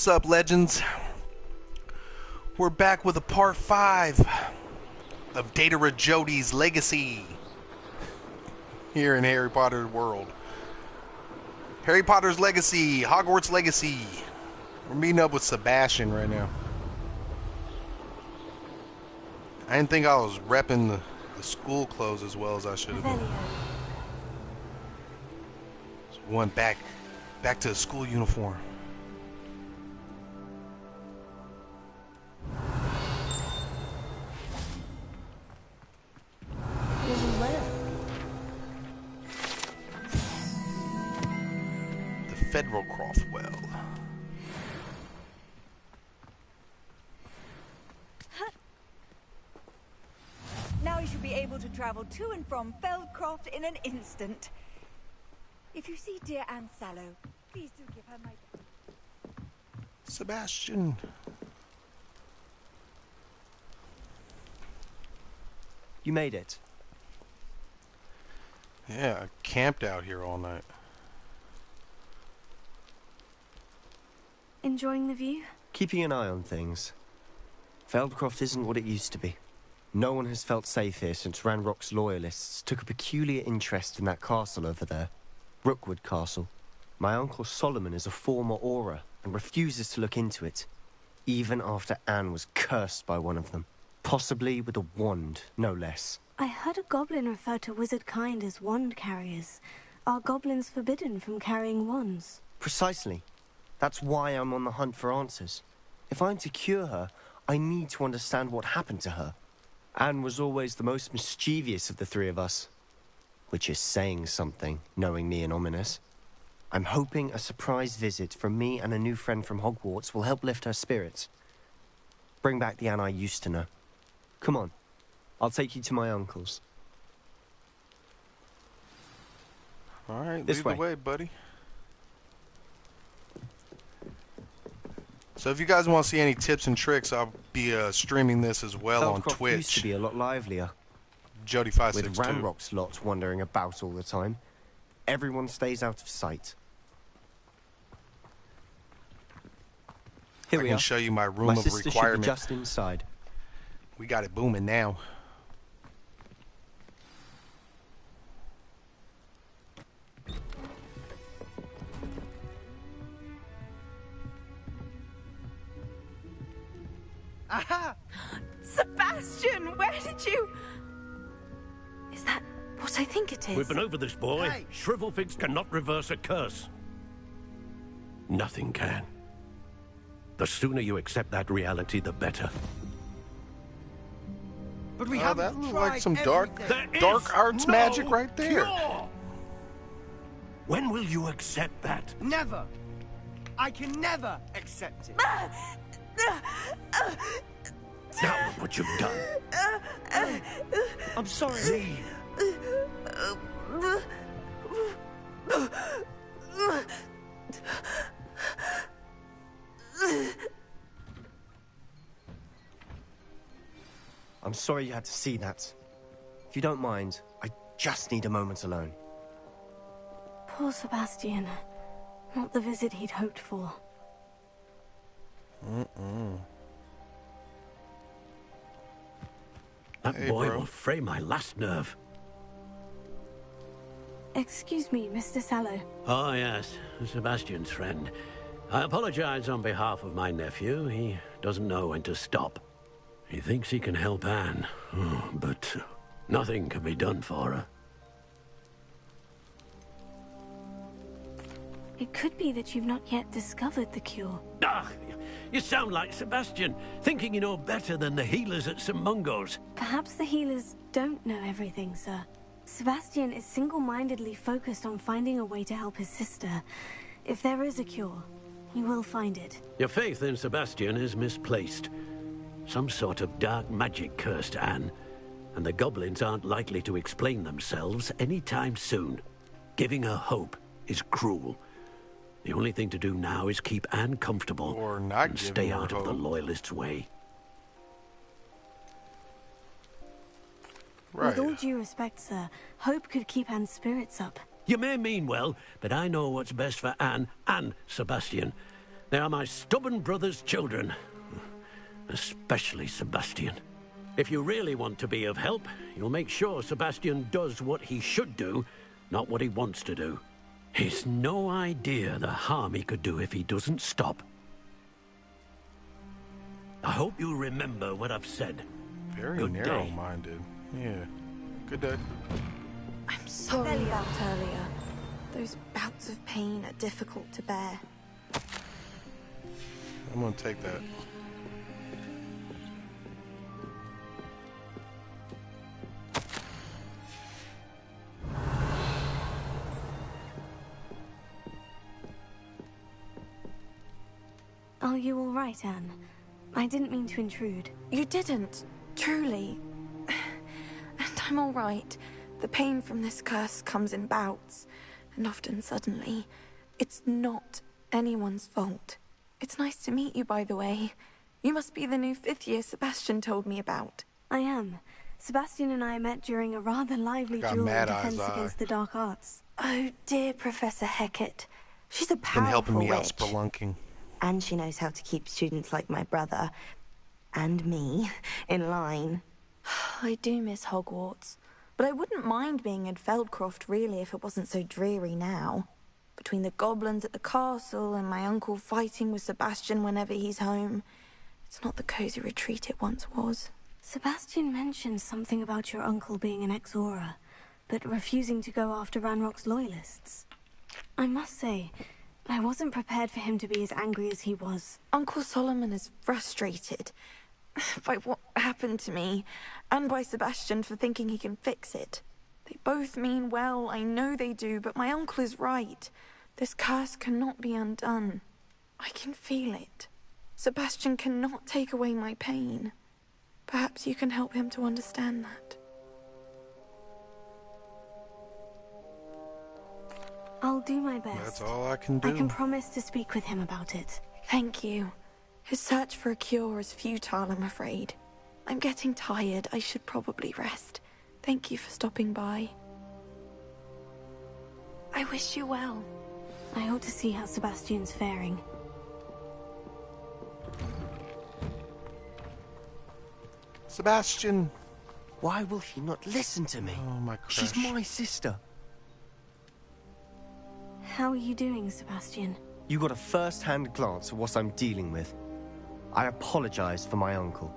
What's up, legends? We're back with a part 5 of Data Jody's Legacy here in Harry Potter world. Harry Potter's Legacy, Hogwarts Legacy. We're meeting up with Sebastian right now. I didn't think I was repping the school clothes as well as I should have been. So we went back to the school uniform. The Federal Croftwell. Now you should be able to travel to and from Feldcroft in an instant. If you see dear Anne Sallow, please do give her my... Sebastian. You made it. Yeah, I camped out here all night. Enjoying the view? Keeping an eye on things. Feldcroft isn't what it used to be. No one has felt safe here since Ranrock's loyalists took a peculiar interest in that castle over there. Rookwood Castle. My uncle Solomon is a former Auror and refuses to look into it, even after Anne was cursed by one of them. Possibly with a wand, no less. I heard a goblin refer to wizard kind as wand carriers. Are goblins forbidden from carrying wands? Precisely. That's why I'm on the hunt for answers. If I'm to cure her, I need to understand what happened to her. Anne was always the most mischievous of the three of us. Which is saying something, knowing me and Ominous. I'm hoping a surprise visit from me and a new friend from Hogwarts will help lift her spirits. Bring back the Anne I used to know. Come on. I'll take you to my uncle's. Alright, This lead way. the way, buddy. So if you guys want to see any tips and tricks, I'll be streaming this as well on Feldcroft Twitch. used to be a lot livelier. Jody562. With Ranrock's lot wandering about all the time. Everyone stays out of sight. Here I we can are. show you my room My of sister should be requirement. just inside. We got it booming now. Aha! Sebastian, where did you... Is that what I think it is? We've been over this, boy. Hey. Shrivelfigs cannot reverse a curse. Nothing can. The sooner you accept that reality, the better. But we Oh, haven't that looks tried like some everything. There dark is arts no magic right there. cure. When will you accept that? Never. I can never accept it. Now look what you've done. I'm sorry. Leave. I'm sorry you had to see that. If you don't mind, I just need a moment alone. Poor Sebastian. Not the visit he'd hoped for. That Hey, boy bro. will fray my last nerve. Excuse me, Mr. Sallow. Oh, yes, Sebastian's friend. I apologize on behalf of my nephew. He doesn't know when to stop. He thinks he can help Anne, but nothing can be done for her. It could be that you've not yet discovered the cure. Ah, you sound like Sebastian, thinking you know better than the healers at St. Mungo's. Perhaps the healers don't know everything, sir. Sebastian is single-mindedly focused on finding a way to help his sister. If there is a cure, he will find it. Your faith in Sebastian is misplaced. Some sort of dark magic cursed Anne, and the goblins aren't likely to explain themselves anytime soon. Giving her hope is cruel. The only thing to do now is keep Anne comfortable Or not and giving stay her out of the hope. Loyalists' way. Right. With all due respect, sir, hope could keep Anne's spirits up. You may mean well, but I know what's best for Anne and Sebastian. They are my stubborn brother's children. Especially Sebastian. If you really want to be of help, you'll make sure Sebastian does what he should do, not what he wants to do. He's no idea the harm he could do if he doesn't stop. I hope you remember what I've said. Very Good day. narrow-minded. Yeah. Good day. I'm sorry about earlier. Those bouts of pain are difficult to bear. I'm gonna take that. Are you all right, Anne? I didn't mean to intrude. You didn't, truly. And I'm all right. The pain from this curse comes in bouts, and often suddenly. It's not anyone's fault. It's nice to meet you, by the way. You must be the new 5th year Sebastian told me about. I am. Sebastian and I met during a rather lively Got duel in Mad defense Eye's eye. against the dark arts. Oh dear, Professor Hecat. She's a Been powerful helping me out witch. spelunking. And she knows how to keep students like my brother, and me, in line. I do miss Hogwarts, but I wouldn't mind being in Feldcroft, really, if it wasn't so dreary now. Between the goblins at the castle and my uncle fighting with Sebastian whenever he's home, it's not the cozy retreat it once was. Sebastian mentioned something about your uncle being an ex-Aura, but refusing to go after Ranrock's loyalists. I must say, I wasn't prepared for him to be as angry as he was. Uncle Solomon is frustrated by what happened to me, and by Sebastian for thinking he can fix it. They both mean well, I know they do, but my uncle is right. This curse cannot be undone. I can feel it. Sebastian cannot take away my pain. Perhaps you can help him to understand that. I'll do my best. That's all I can do. I can promise to speak with him about it. Thank you. His search for a cure is futile, I'm afraid. I'm getting tired. I should probably rest. Thank you for stopping by. I wish you well. I ought to see how Sebastian's faring. Sebastian! Why will he not listen to me? Oh, my crush. She's my sister. How are you doing, Sebastian? You got a first-hand glance at what I'm dealing with. I apologize for my uncle.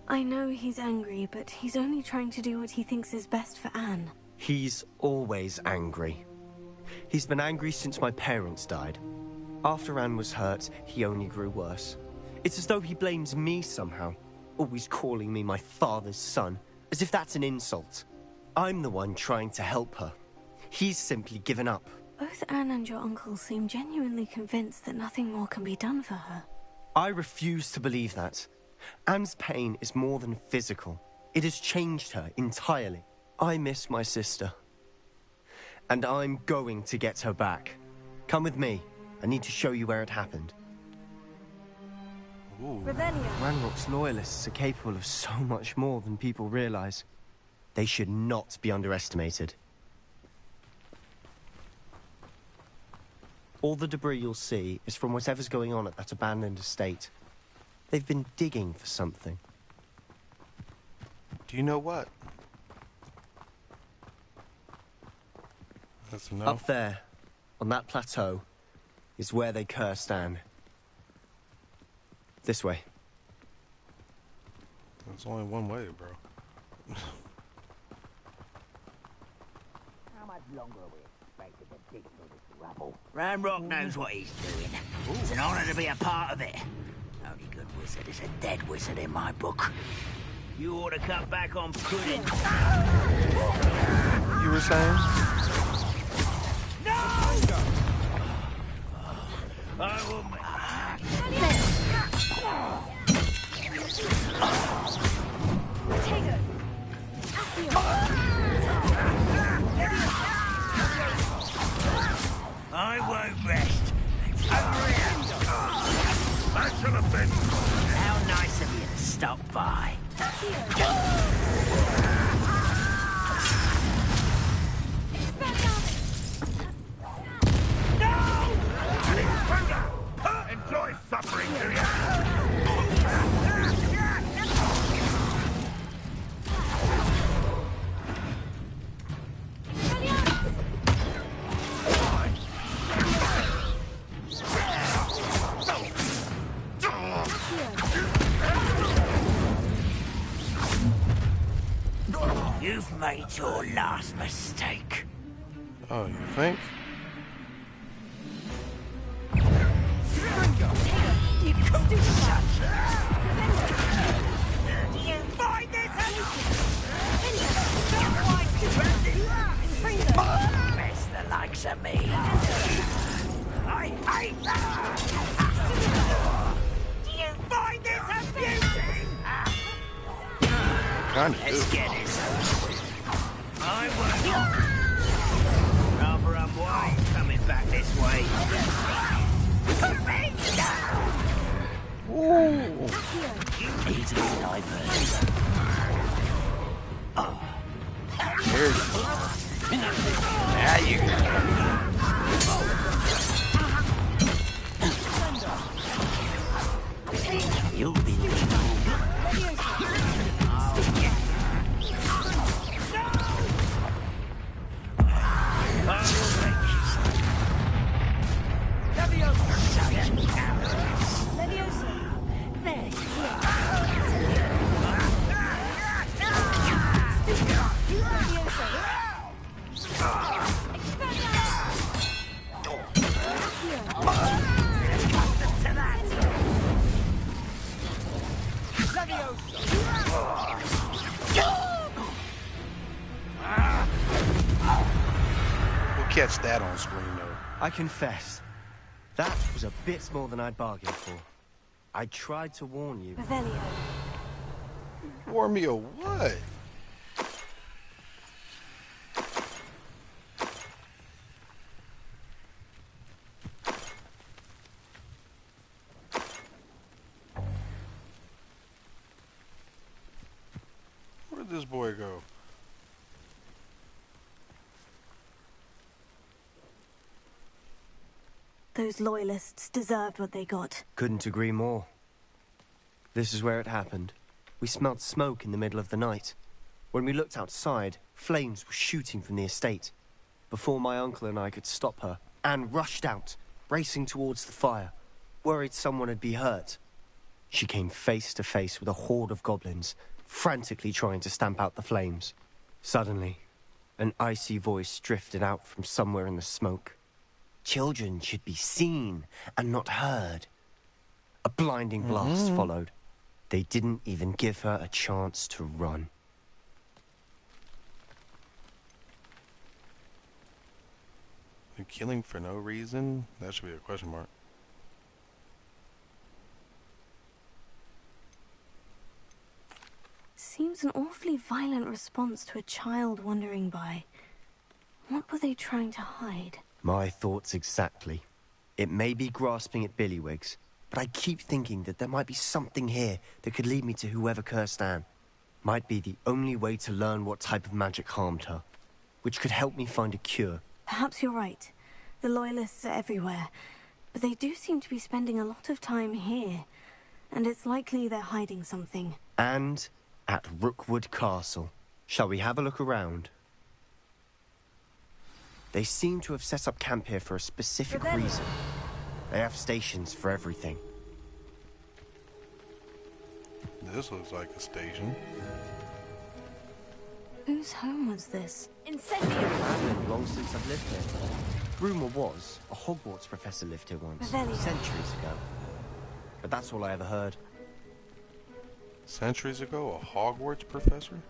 I know he's angry, but he's only trying to do what he thinks is best for Anne. He's always angry. He's been angry since my parents died. After Anne was hurt, he only grew worse. It's as though he blames me somehow, always calling me my father's son, as if that's an insult. I'm the one trying to help her. He's simply given up. Both Anne and your uncle seem genuinely convinced that nothing more can be done for her. I refuse to believe that. Anne's pain is more than physical. It has changed her entirely. I miss my sister. And I'm going to get her back. Come with me. I need to show you where it happened. Ooh. Ranrock's loyalists are capable of so much more than people realize. They should not be underestimated. All the debris you'll see is from whatever's going on at that abandoned estate. They've been digging for something. Do you know what? That's a no. Up there, on that plateau, is where they cursed Anne. This way. There's only one way, bro. How much longer are we expected to dig through this rubble? Ranrock knows what he's doing. It's an honor to be a part of it. The only good wizard is a dead wizard in my book. You ought to cut back on pudding. You were saying? I will... I won't rest. Over here. That should have been... How nice of you to stop by. made your last mistake. Oh, you think? You could such. Do you find this best the likes of me. I hate that. Do you find this amusing? Let's get this over with. I won't. Rather unwise coming back this way. Ooh. Easily diverted. Oh. There you are. Now you You'll be catch that on screen, though. I confess, that was a bit more than I'd bargained for. I tried to warn you. Revelio. Warn me of what? Where'd this boy go? Those loyalists deserved what they got. Couldn't agree more. This is where it happened. We smelled smoke in the middle of the night. When we looked outside, flames were shooting from the estate. Before my uncle and I could stop her, Anne rushed out, racing towards the fire, worried someone had been hurt. She came face to face with a horde of goblins, frantically trying to stamp out the flames. Suddenly, an icy voice drifted out from somewhere in the smoke. Children should be seen and not heard. A blinding blast followed. They didn't even give her a chance to run. They're killing for no reason? That should be a question mark. Seems an awfully violent response to a child wandering by. What were they trying to hide? My thoughts exactly. It may be grasping at Billywigs, but I keep thinking that there might be something here that could lead me to whoever cursed Anne. Might be the only way to learn what type of magic harmed her, which could help me find a cure. Perhaps you're right. The Loyalists are everywhere, but they do seem to be spending a lot of time here, and it's likely they're hiding something. And at Rookwood Castle. Shall we have a look around? They seem to have set up camp here for a specific reason. They have stations for everything. This looks like a station. Whose home was this? Incendiary! Long since I've lived here. Rumour was, a Hogwarts professor lived here once, centuries ago. But that's all I ever heard. Centuries ago, a Hogwarts professor?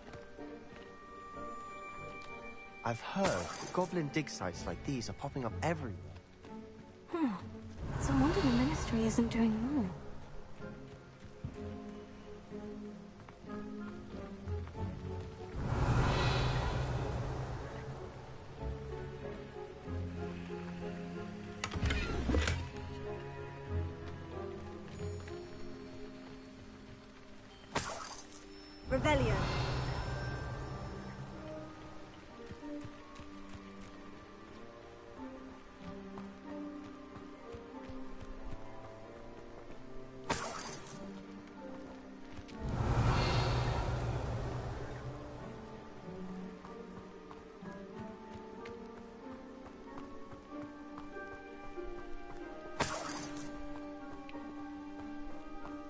I've heard goblin dig sites like these are popping up everywhere. It's a wonder the Ministry isn't doing more. Revelio.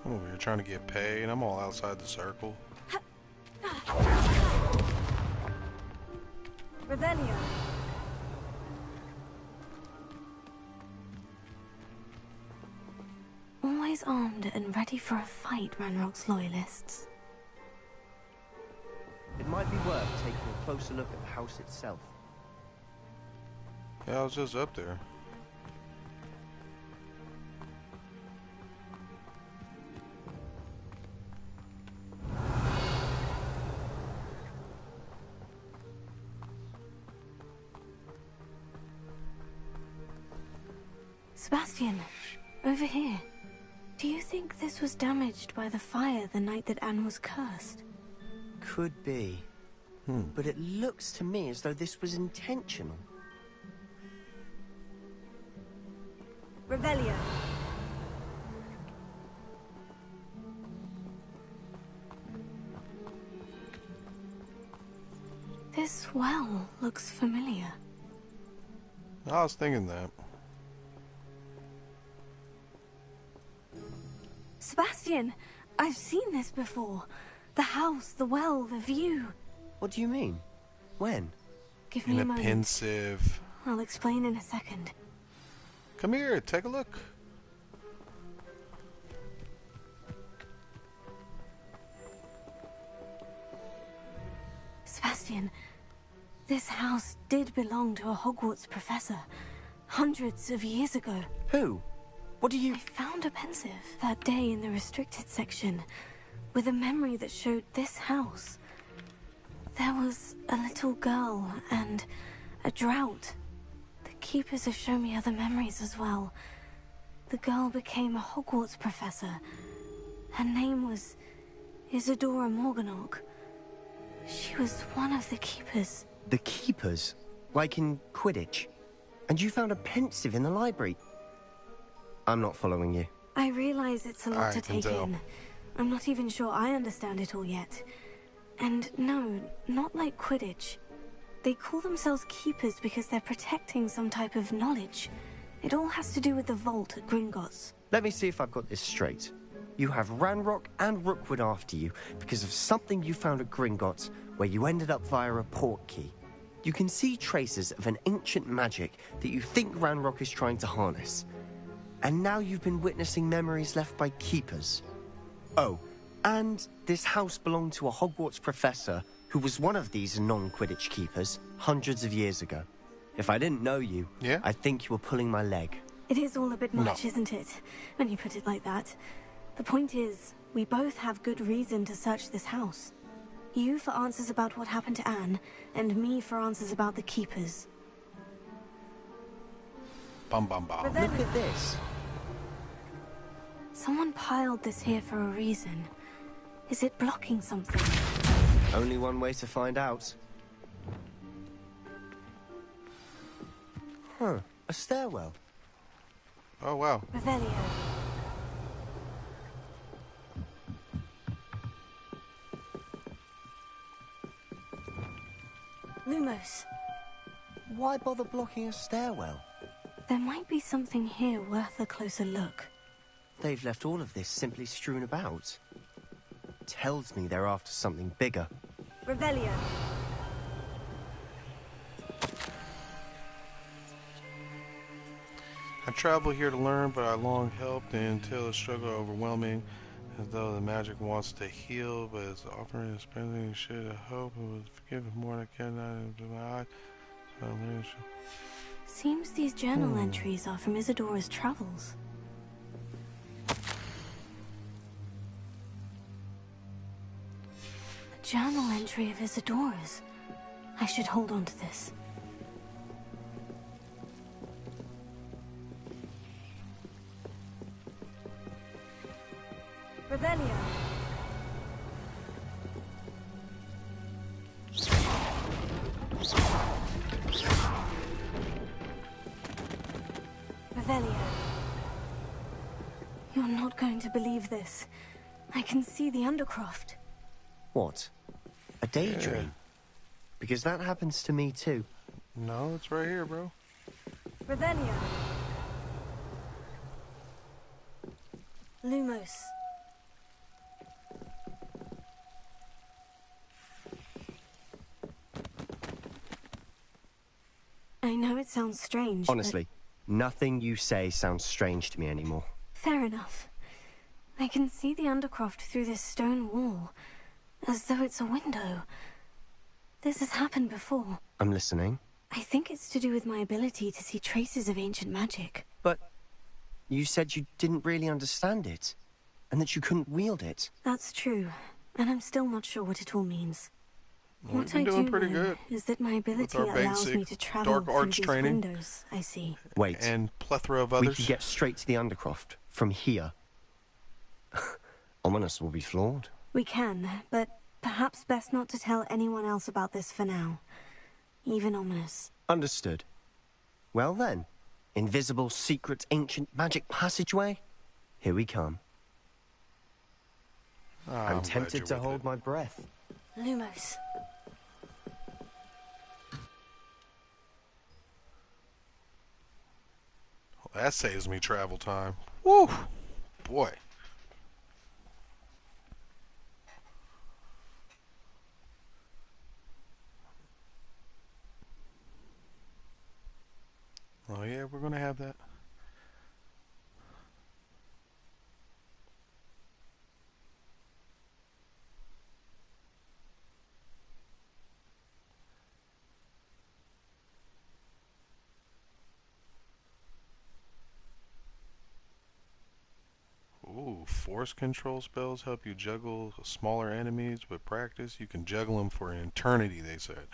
Oh, you're trying to get paid. I'm all outside the circle. Revelio. Always armed and ready for a fight, Ranrock's loyalists. It might be worth taking a closer look at the house itself. Yeah, I was just up there. Sebastian, over here. Do you think this was damaged by the fire the night that Anne was cursed? Could be. But it looks to me as though this was intentional. Revelio. This well looks familiar. I was thinking that. Sebastian, I've seen this before. The house, the well, the view. What do you mean? When? Give me a moment. Pensive. I'll explain in a second. Come here, take a look. Sebastian, this house did belong to a Hogwarts professor hundreds of years ago. Who? What do you... I found a pensive that day in the restricted section with a memory that showed this house. There was a little girl and a drought. The keepers have shown me other memories as well. The girl became a Hogwarts professor. Her name was Isadora Morganach. She was one of the keepers. The keepers? Like in Quidditch? And you found a pensive in the library? I'm not following you. I realize it's a lot to take tell. in. I'm not even sure I understand it all yet. And no, not like Quidditch. They call themselves keepers because they're protecting some type of knowledge. It all has to do with the vault at Gringotts. Let me see if I've got this straight. You have Ranrock and Rookwood after you because of something you found at Gringotts where you ended up via a port key. You can see traces of an ancient magic that you think Ranrock is trying to harness. And now you've been witnessing memories left by keepers. Oh, and this house belonged to a Hogwarts professor who was one of these non-Quidditch keepers hundreds of years ago. If I didn't know you, I think you were pulling my leg. It is all a bit much, isn't it? When you put it like that. The point is, we both have good reason to search this house. You for answers about what happened to Anne, and me for answers about the keepers. Bum bum bum. Look at this. Someone piled this here for a reason. Is it blocking something? Only one way to find out. Huh, a stairwell. Oh wow. Revelio. Lumos. Why bother blocking a stairwell? There might be something here worth a closer look. They've left all of this simply strewn about. Tells me they're after something bigger. Revelio. I travel here to learn, but I long helped until the struggle overwhelming, as though the magic wants to heal, but it's offering a spending should hope it was forgiven more than I cannot into my eyes. Seems these journal entries are from Isadora's travels. A journal entry of Isadora's. I should hold on to this. Revelio. Revelio. You're not going to believe this. I can see the Undercroft. What? A daydream? Because that happens to me too. No, it's right here, bro. Revelio. Lumos. I know it sounds strange, Honestly, nothing you say sounds strange to me anymore. Fair enough. I can see the Undercroft through this stone wall, as though it's a window. This has happened before. I'm listening. I think it's to do with my ability to see traces of ancient magic. But you said you didn't really understand it, and that you couldn't wield it. That's true, and I'm still not sure what it all means. Well, What I doing do pretty know good is that my ability our allows basic me to travel dark through arts these training. windows, I see. Wait, And plethora of we others. could get straight to the Undercroft from here. Ominous will be flawed. We can, but perhaps best not to tell anyone else about this for now. Even Ominous. Understood. Well then, invisible, secret, ancient magic passageway? Here we come. I'm glad tempted you're to with hold it. my breath. Lumos. Well, that saves me travel time. Woo! Boy. Oh yeah, we're gonna have that. Ooh, force control spells help you juggle smaller enemies. With practice, you can juggle them for an eternity, they said.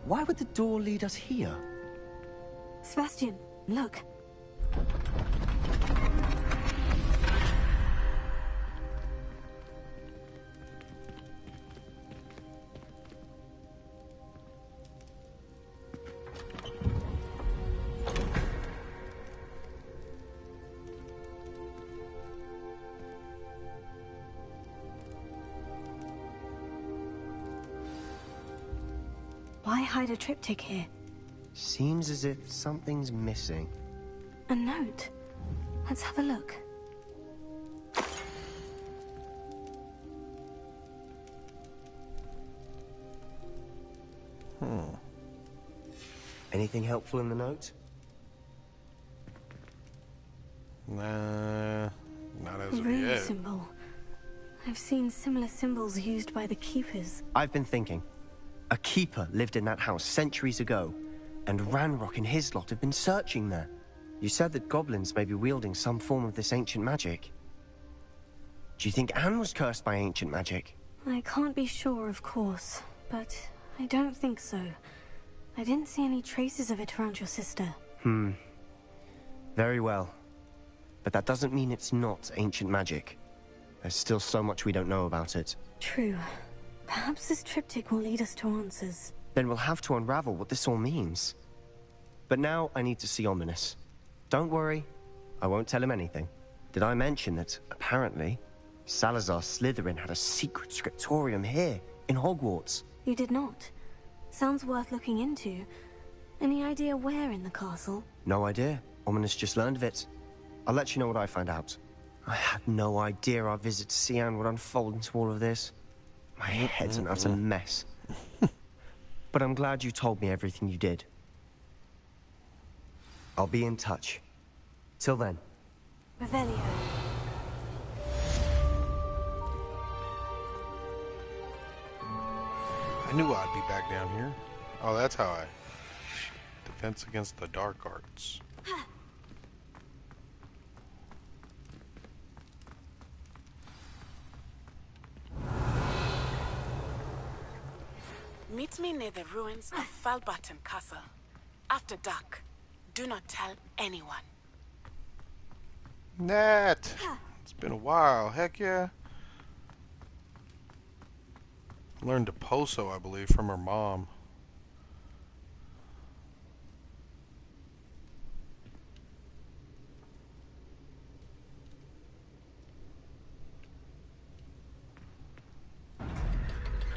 Why would the door lead us here? Sebastian, look. Why hide a triptych here? Seems as if something's missing. A note. Let's have a look. Anything helpful in the note? Nah, not as A of rune yet. symbol. I've seen similar symbols used by the keepers. I've been thinking. A keeper lived in that house centuries ago, and Ranrock and his lot have been searching there. You said that goblins may be wielding some form of this ancient magic. Do you think Anne was cursed by ancient magic? I can't be sure, of course, but I don't think so. I didn't see any traces of it around your sister. Very well. But that doesn't mean it's not ancient magic. There's still so much we don't know about it. True. Perhaps this triptych will lead us to answers. Then we'll have to unravel what this all means. But now I need to see Ominous. Don't worry, I won't tell him anything. Did I mention that, apparently, Salazar Slytherin had a secret scriptorium here, in Hogwarts? You did not. Sounds worth looking into. Any idea where in the castle? No idea. Ominous just learned of it. I'll let you know what I find out. I had no idea our visit to Cian would unfold into all of this. My head's an utter mess. But I'm glad you told me everything you did. I'll be in touch. Till then. Revelio. I knew I'd be back down here. Oh, that's how I... Defense against the dark arts. Meet me near the ruins of Falbaton Castle. After dark. Do not tell anyone. Nat! It's been a while. Heck yeah. Learned to Poso, I believe, from her mom.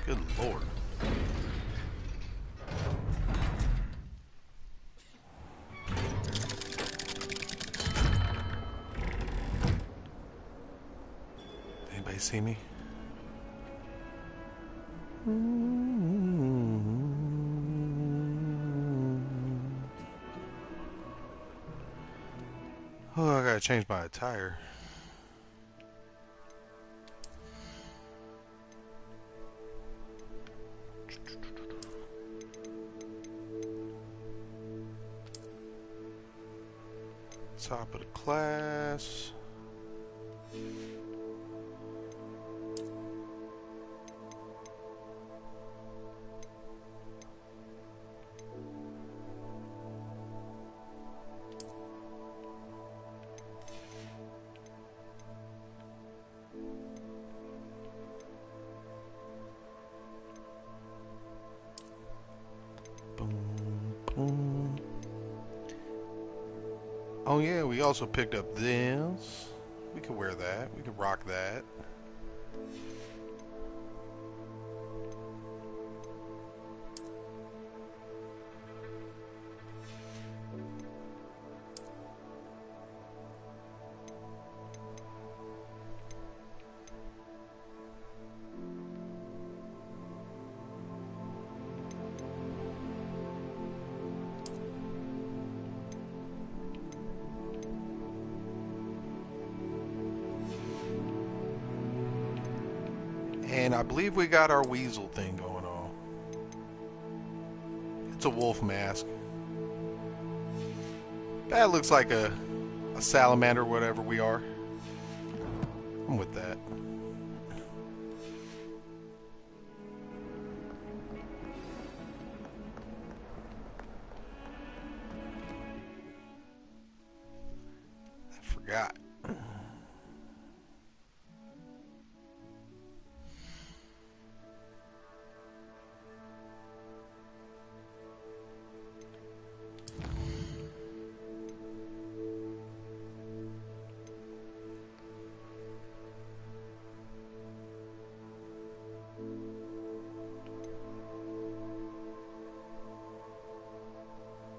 Good lord. they see me. Oh, I gotta change my attire. Top of the class. Oh yeah, we also picked up this. We could wear that. We could rock that. And I believe we got our weasel thing going on. It's a wolf mask. That looks like a salamander, whatever we are. I'm with that. I forgot.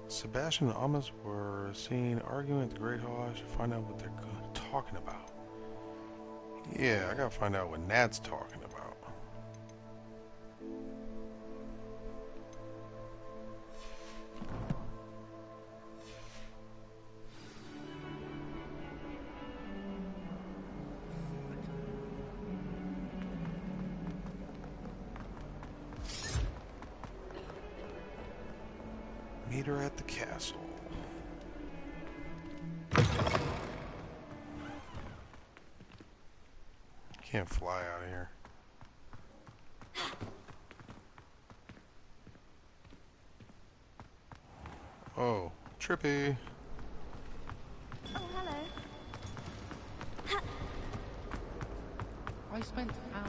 Sebastian and Amos were seen arguing at the Great Hall. I should find out what they're talking about. Yeah, I gotta find out what Nat's talking about. Meet her at the castle. Can't fly out of here. Oh, trippy. Oh, hello. I spent hours.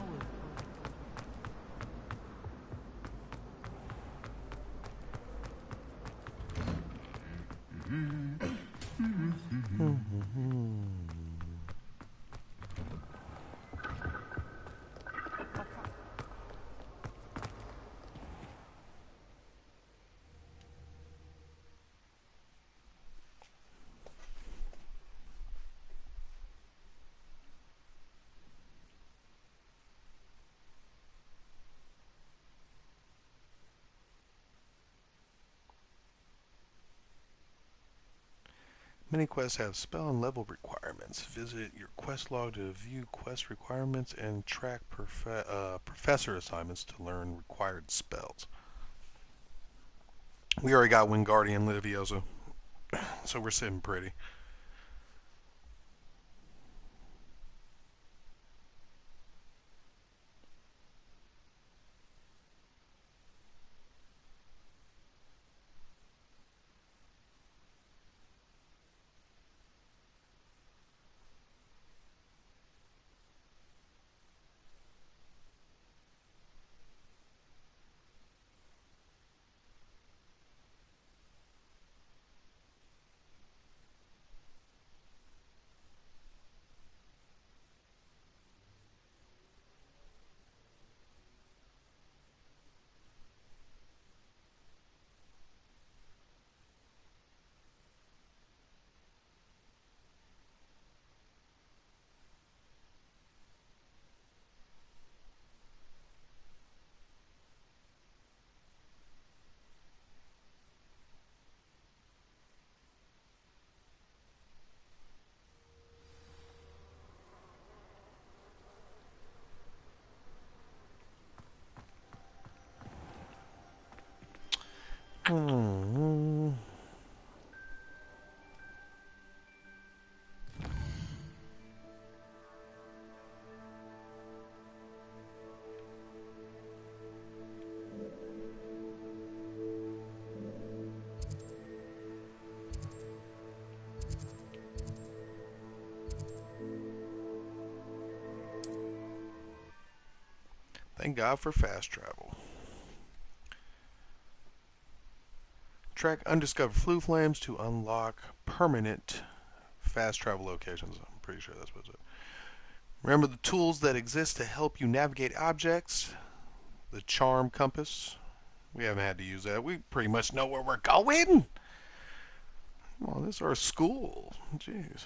Many quests have spell and level requirements. Visit your quest log to view quest requirements and track professor assignments to learn required spells. We already got Wingardium Leviosa, so we're sitting pretty. Thank God for fast travel. Track undiscovered flue flames to unlock permanent fast travel locations. I'm pretty sure that's what's it. Remember the tools that exist to help you navigate objects. The charm compass. We haven't had to use that. We pretty much know where we're going. Come on, this is our school. Jeez.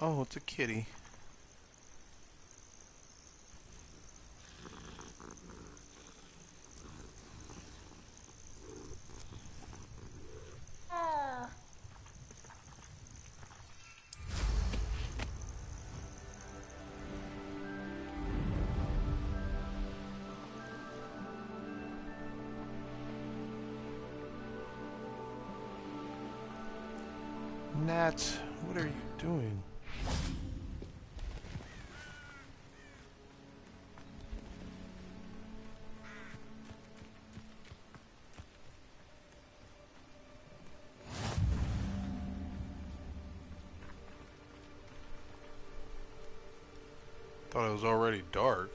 Oh, it's a kitty. Nat, what are you doing? Thought it was already dark.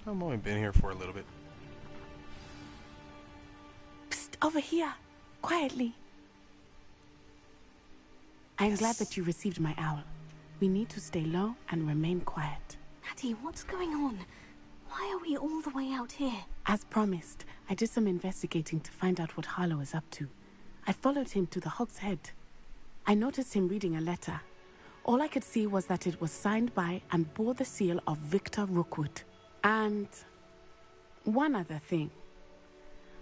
I've only been here for a little bit. Psst, over here. Quietly. I'm glad that you received my owl. We need to stay low and remain quiet. Natty, what's going on? Why are we all the way out here? As promised, I did some investigating to find out what Harlow is up to. I followed him to the Hog's Head. I noticed him reading a letter. All I could see was that it was signed by and bore the seal of Victor Rookwood. And one other thing.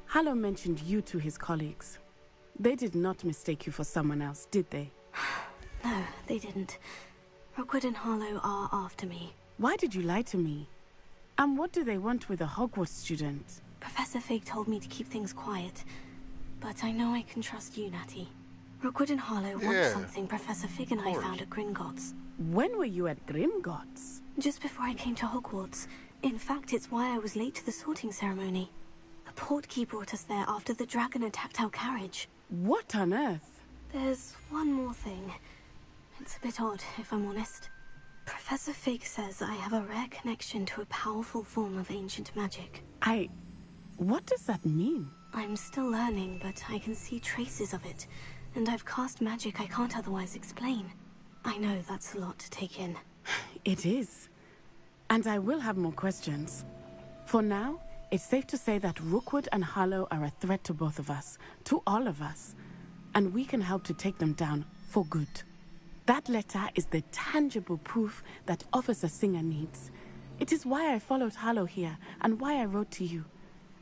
Harlow mentioned you to his colleagues. They did not mistake you for someone else, did they? No, they didn't. Rookwood and Harlow are after me. Why did you lie to me? And what do they want with a Hogwarts student? Professor Fig told me to keep things quiet. But I know I can trust you, Natty. Rookwood and Harlow want something Professor Fig and I found at Gringotts. When were you at Gringotts? Just before I came to Hogwarts. In fact, it's why I was late to the sorting ceremony. The portkey brought us there after the dragon attacked our carriage. What on earth? There's one more thing. It's a bit odd, if I'm honest. Professor Fig says I have a rare connection to a powerful form of ancient magic. What does that mean? I'm still learning, but I can see traces of it. And I've cast magic I can't otherwise explain. I know that's a lot to take in. It is. And I will have more questions. For now, it's safe to say that Rookwood and Harlow are a threat to both of us, to all of us. And we can help to take them down for good. That letter is the tangible proof that Officer Singer needs. It is why I followed Harlow here and why I wrote to you.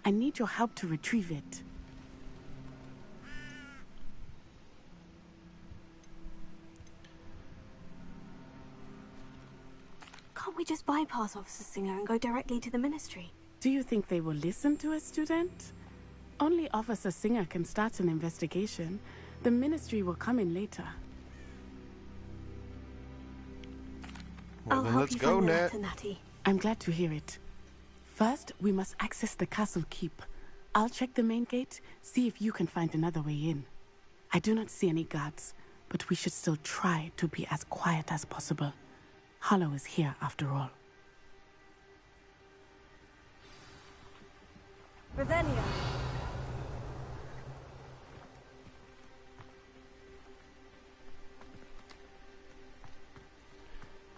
I need your help to retrieve it. Can't we just bypass Officer Singer and go directly to the Ministry? Do you think they will listen to a student? Only Officer Singer can start an investigation. The Ministry will come in later. Well, I'll then help let's you go, find the Nat. letter, Natty. I'm glad to hear it. First, we must access the castle keep. I'll check the main gate, see if you can find another way in. I do not see any guards, but we should still try to be as quiet as possible. Hollow is here after all. Revelio.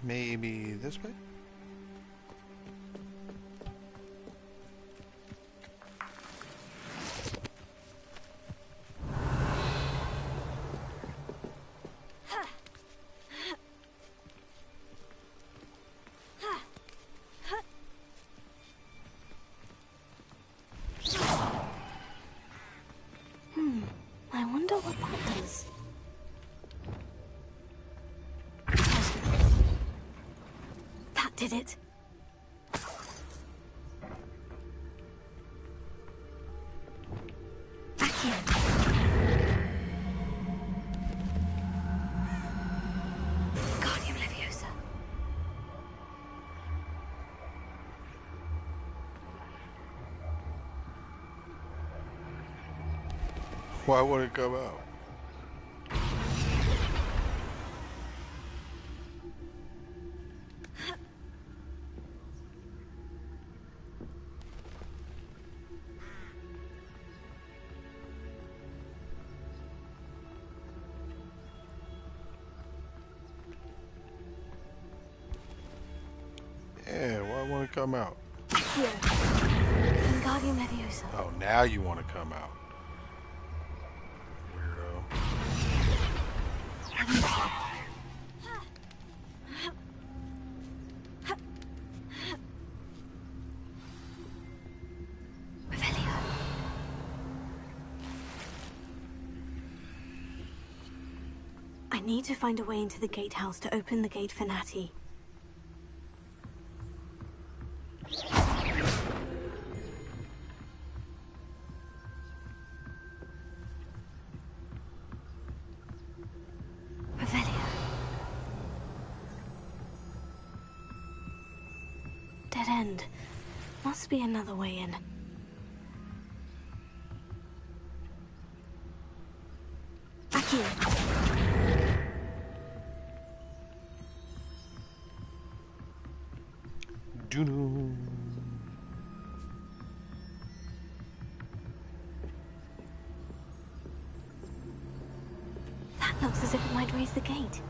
Maybe this way? I wonder what that does. That did it. Guardian Leviosa. Why would it come out? Yeah, why won't it come out? Here. Guardian Leviosa. Oh, now you want to come out. Weirdo. Revelio. I need to find a way into the gatehouse to open the gate for Natty. Dead end. Must be another way in. Aquí. Doo-doo. That looks as if it might raise the gate.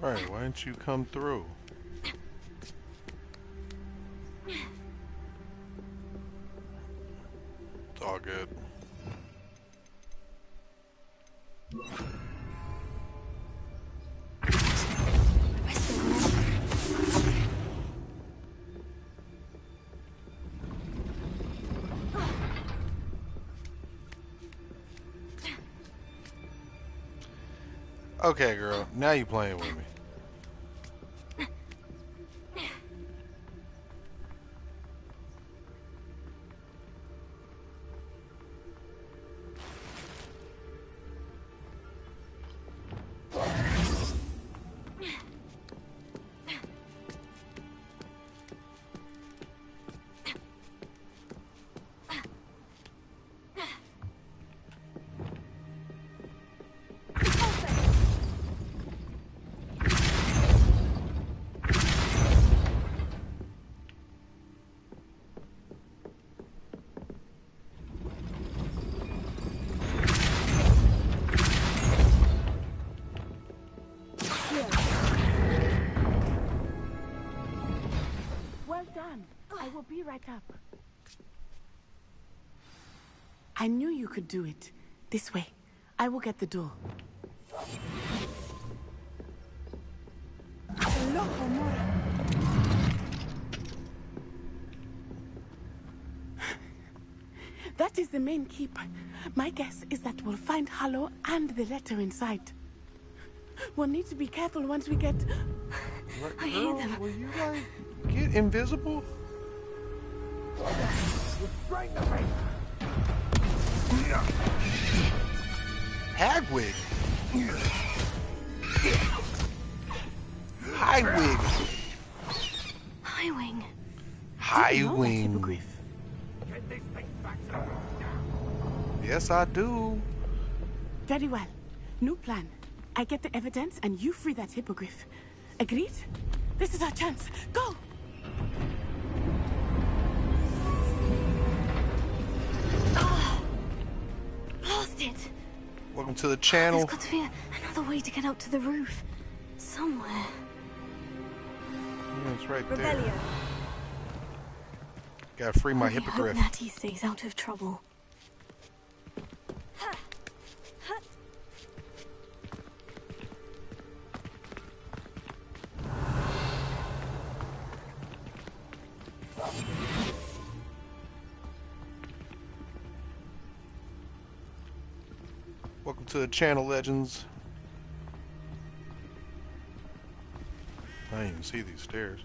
Alright, why didn't you come through? It's all good. Okay, girl. Now you playing with me. will be right up. I knew you could do it. This way. I will get the door. That is the main keep. My guess is that we'll find Hollow and the letter inside. We'll need to be careful once we get... I hear them. Will you, like, get invisible? Hagwig. Highwig. Highwing. Highwing. Yes, I do. Very well. New plan. I get the evidence and you free that hippogriff. Agreed? This is our chance. Go! Lost it. Welcome to the channel. There's got to be another way to get up to the roof. Somewhere. Yeah, it's right there. Revelio. Gotta free my I hope hippogriff. Natty stays out of trouble. Welcome to the channel, legends. I didn't even see these stairs.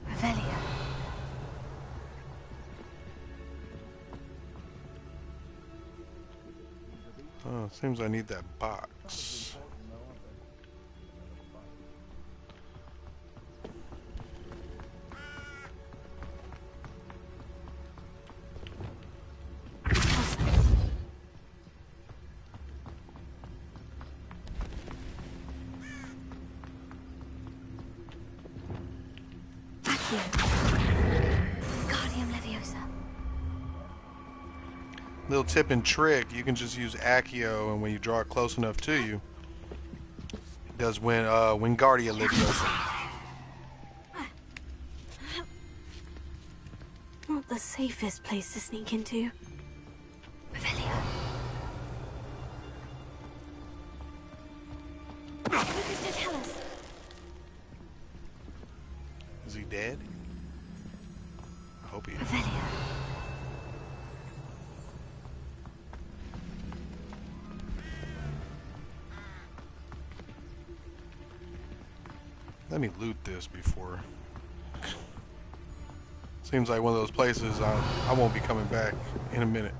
Revelio. Oh, seems I need that box. Guardium Leviosa. Little tip and trick, you can just use Accio, and when you draw it close enough to you, it does Wingardia Leviosa. Not the safest place to sneak into. Revelio. Lucas did tell us. Is he dead? I hope he is. Revelio. Let me loot this before. Seems like one of those places I won't be coming back in a minute.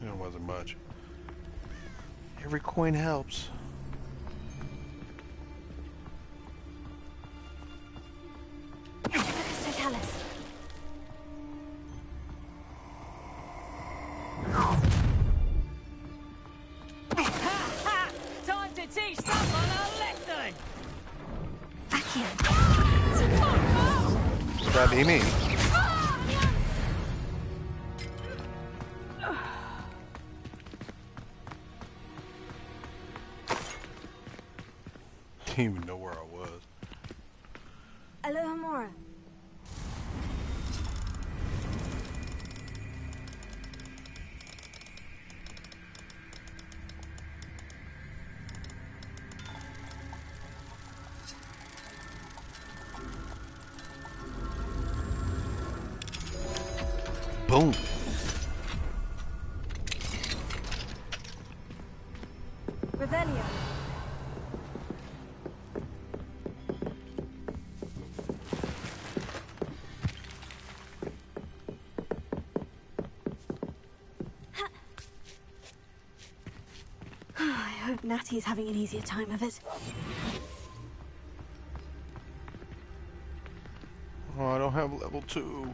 It wasn't much. Every coin helps. Lucas did tell us. Time to teach someone a lesson! Accio. Would that be me? Didn't even know where I was. Alohomora. Boom. Revelio. I hope Natty's having an easier time of it. Oh, I don't have level 2.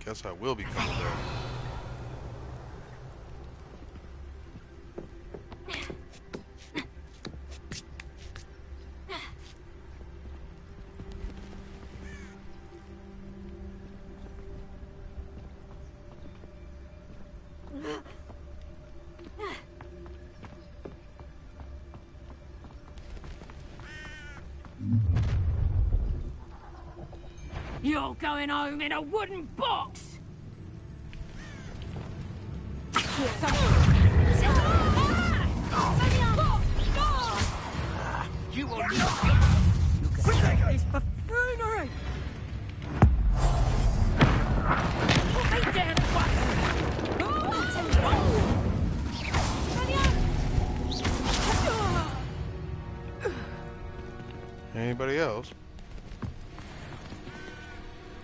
Guess I will be coming back. You're going home in a wooden box! You will not It's buffoonery! Put me down at Anybody else?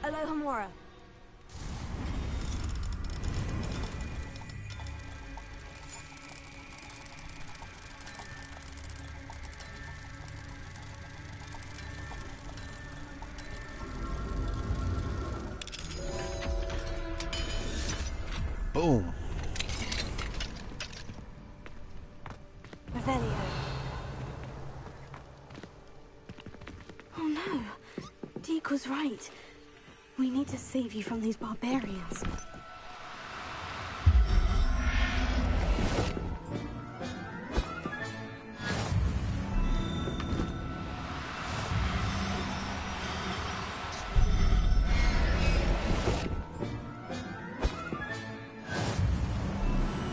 Aloha Mora. Boom. Revelio. Oh no. Deke was right. We need to save you from these barbarians.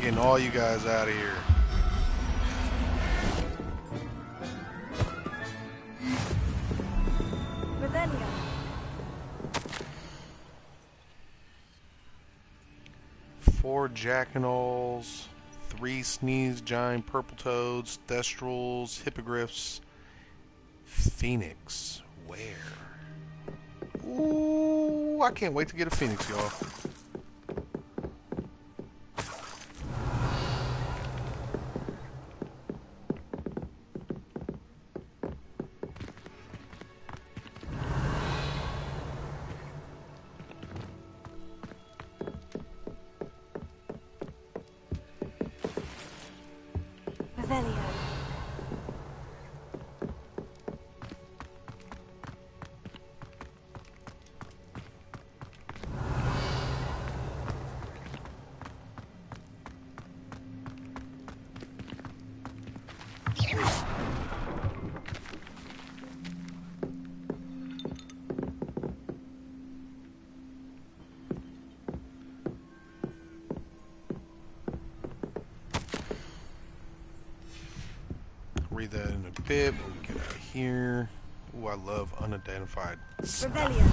Getting all you guys out of here. Revelio. 4 jackanals, 3 sneeze giant purple toads, thestrals, hippogriffs, phoenix. Where? Ooh, I can't wait to get a phoenix, y'all. Revelio. Read that in a bit, but we get out of here. Ooh, I love unidentified. Revelio.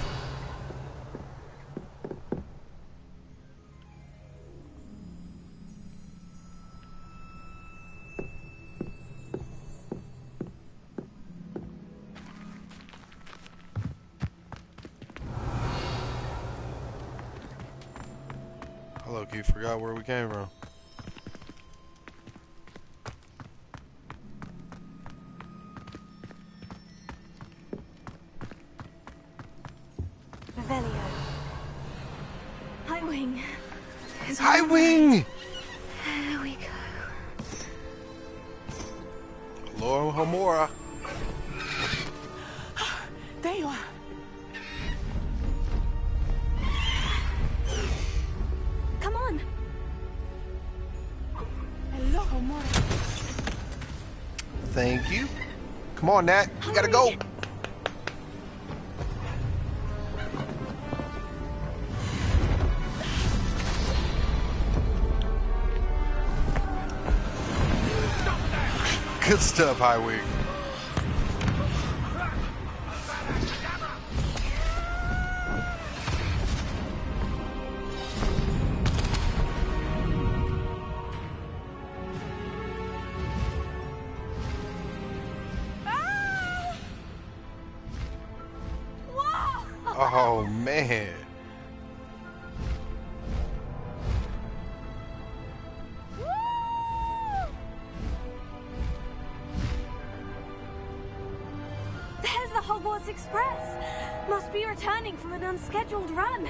I low-key forgot where we came from. Revelio. High Wing. Is High all Wing! right. There we go. Lord Homora. There you are. Come on. Aloha Mora. Thank you. Come on, Nat. You gotta go. Good stuff, High Wing. Oh, man. There's the Hogwarts Express. Must be returning from an unscheduled run.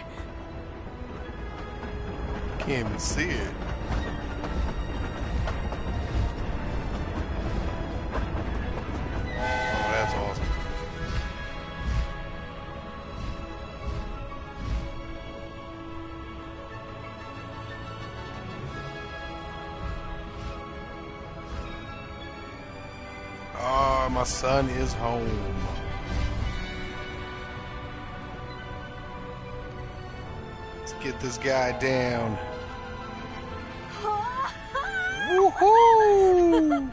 Can't even see it. Oh, that's awesome. Oh, my son is home. Get this guy down. Woohoo!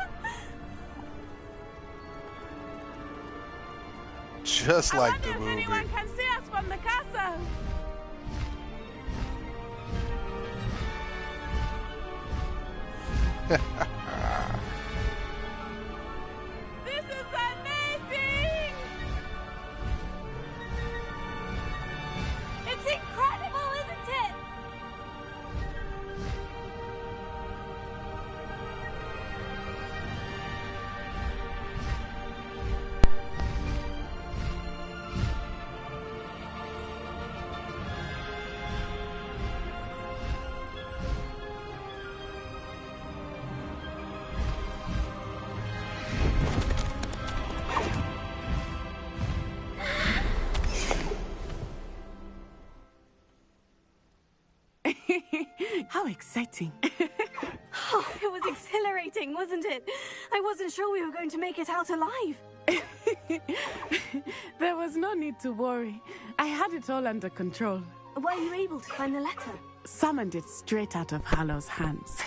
Just like the movie. Anyone can see us from the castle. This is amazing! It's incredible, isn't it? How exciting. Oh, it was exhilarating, wasn't it? I wasn't sure we were going to make it out alive. There was no need to worry. I had it all under control. Were you able to find the letter? Summoned it straight out of Hallow's hands.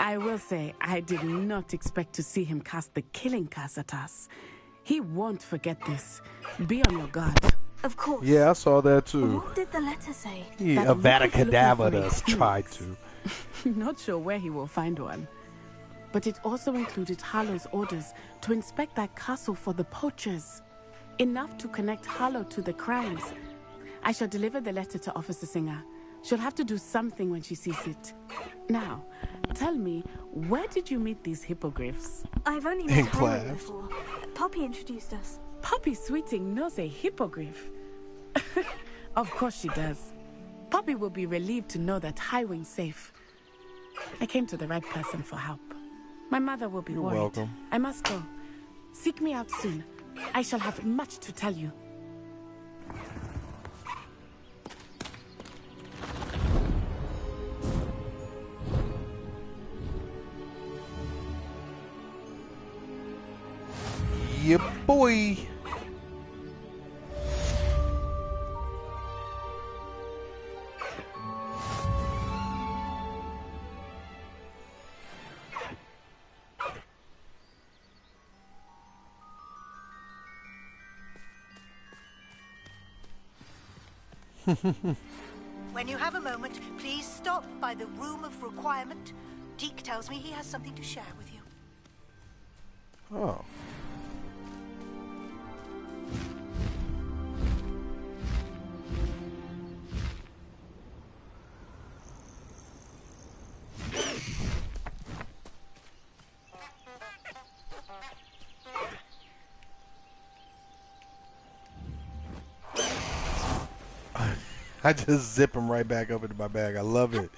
I will say, I did not expect to see him cast the killing curse at us. He won't forget this. Be on your guard. Of course. Yeah, I saw that too. What did the letter say? He That Avada Lucas looking Kedavra for a us phoenix. tried to. Not sure where he will find one. But it also included Harlow's orders to inspect that castle for the poachers. Enough to connect Harlow to the crimes. I shall deliver the letter to Officer Singer. She'll have to do something when she sees it. Now, tell me, where did you meet these hippogriffs? I've only In met Highway class. before. Poppy introduced us. Poppy Sweeting knows a hippogriff. Of course she does. Poppy will be relieved to know that Highwing's safe. I came to the right person for help. My mother will be You're worried. welcome. I must go. Seek me out soon. I shall have much to tell you. Yeah, boy. When you have a moment, please stop by the Room of Requirement. Deke tells me he has something to share with you. Oh. I just zip them right back up into my bag. I love it.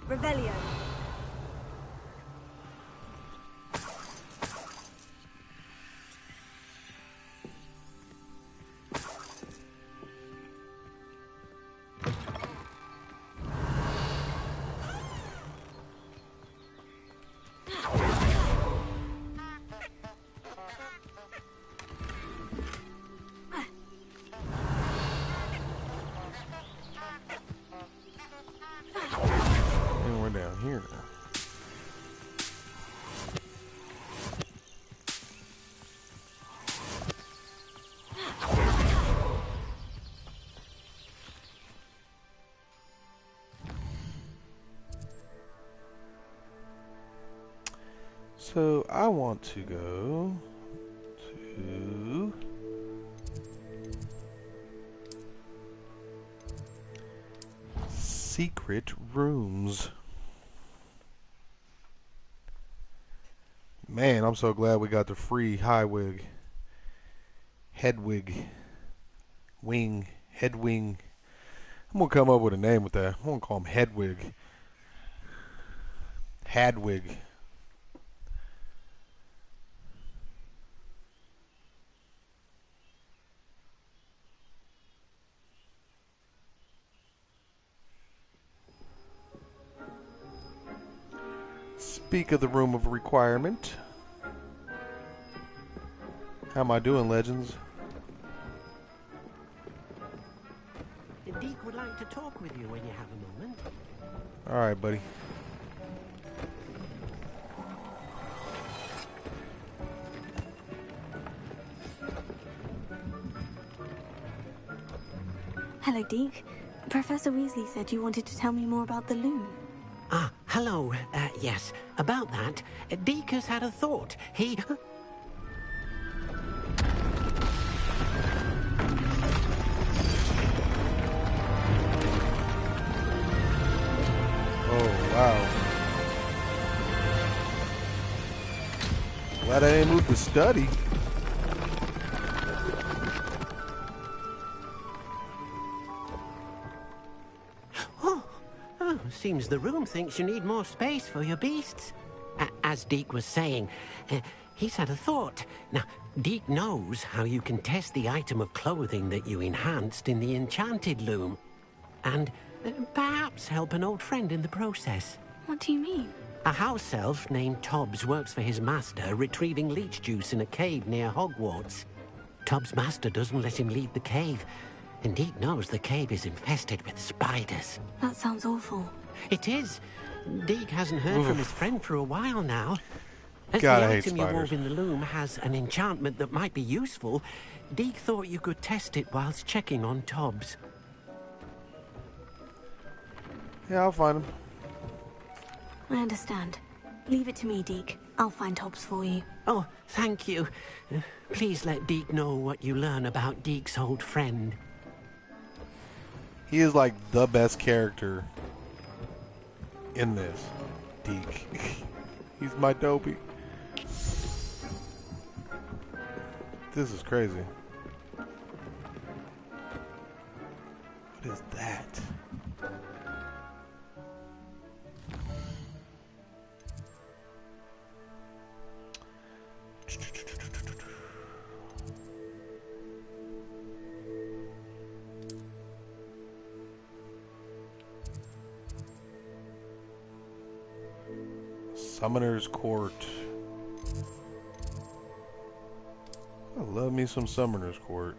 Revelio. And we're down here now. So I want to go to secret rooms. Man, I'm so glad we got the free high wig, head wig, wing, head wing. I'm gonna come up with a name with that. I'm gonna call him Hedwig. Hadwig. Speak of the room of requirement. How am I doing, legends? Deke would like to talk with you when you have a moment. All right, buddy. Hello, Deke. Professor Weasley said you wanted to tell me more about the loom. Ah, hello. Yes, about that. Deke has had a thought. He... Oh, wow. Glad I didn't move to study. Seems the room thinks you need more space for your beasts. As Deke was saying, he's had a thought. Now, Deke knows how you can test the item of clothing that you enhanced in the enchanted loom. And perhaps help an old friend in the process. What do you mean? A house elf named Tobbs works for his master, retrieving leech juice in a cave near Hogwarts. Tobbs' master doesn't let him leave the cave, and Deke knows the cave is infested with spiders. That sounds awful. It is. Deke hasn't heard from his friend for a while now. As God, the I hate item you spiders. wove in the loom has an enchantment that might be useful, Deke thought you could test it whilst checking on Tobbs. Yeah, I'll find him. I understand. Leave it to me, Deke. I'll find Tobbs for you. Oh, thank you. Please let Deke know what you learn about Deke's old friend. He is like the best character in this. Deke. He's my dopey. This is crazy. What is that? Summoner's Court. I love me some Summoner's Court.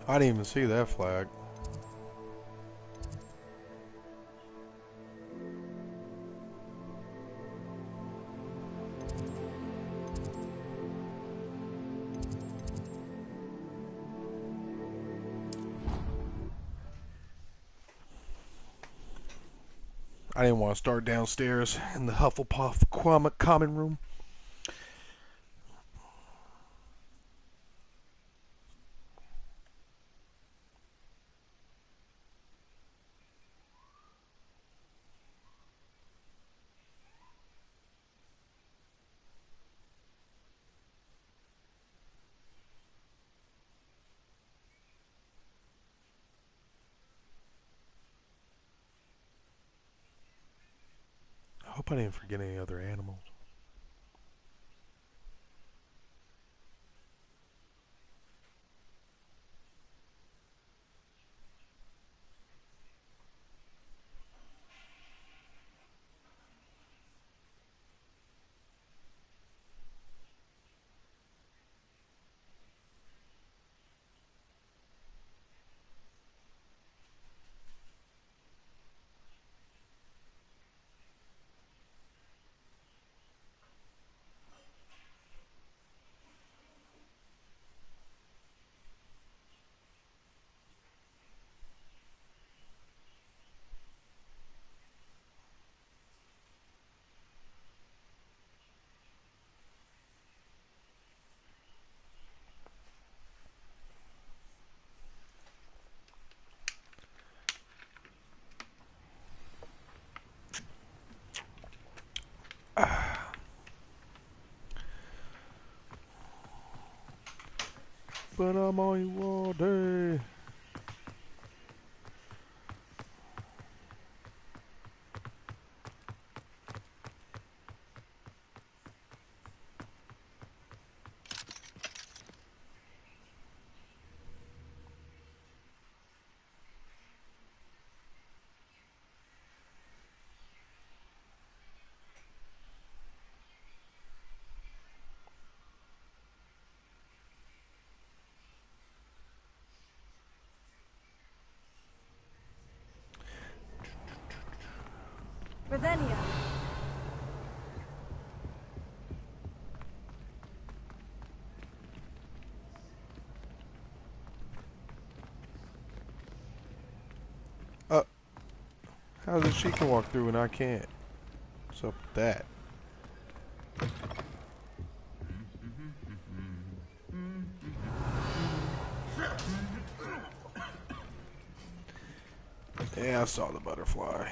I didn't even see that flag. I didn't want to start downstairs in the Hufflepuff common room. I hope I didn't forget any other animals. But I'm on you all day. Revelio. How's it she can walk through and I can't? What's up with that? Yeah, I saw the butterfly.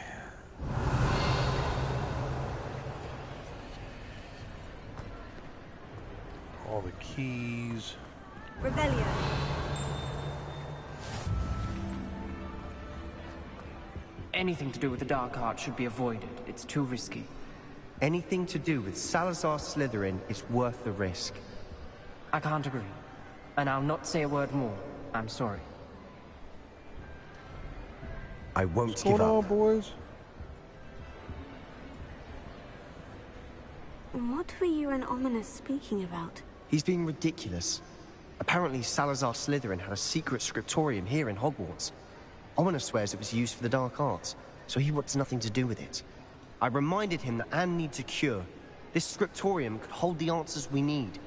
All the keys. Revelio. Anything to do with the dark art should be avoided. It's too risky. Anything to do with Salazar Slytherin is worth the risk. I can't agree. And I'll not say a word more. I'm sorry. I won't What's give going on, up. boys? What were you and Ominous speaking about? He's being ridiculous. Apparently Salazar Slytherin had a secret scriptorium here in Hogwarts. Ominous swears it was used for the dark arts, so he wants nothing to do with it. I reminded him that Anne needs a cure. This scriptorium could hold the answers we need.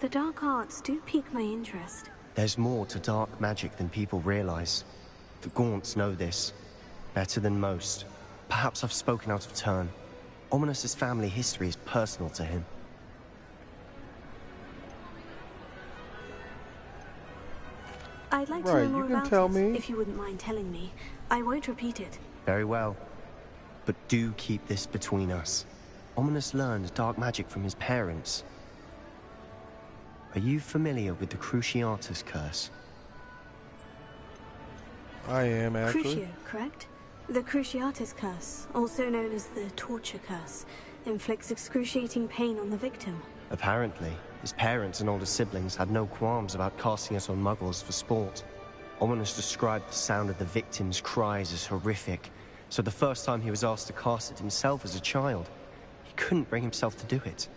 The dark arts do pique my interest. There's more to dark magic than people realize. The Gaunts know this. Better than most. Perhaps I've spoken out of turn. Ominous's family history is personal to him. I'd like to Right, know more you can about tell it, me. if you wouldn't mind telling me. I won't repeat it. Very well. But do keep this between us. Ominous learned dark magic from his parents. Are you familiar with the Cruciatus curse? I am, actually. Crucio, correct? The Cruciatus curse, also known as the torture curse, inflicts excruciating pain on the victim. Apparently, his parents and older siblings had no qualms about casting us on muggles for sport. Ominous described the sound of the victim's cries as horrific, so the first time he was asked to cast it himself as a child, he couldn't bring himself to do it.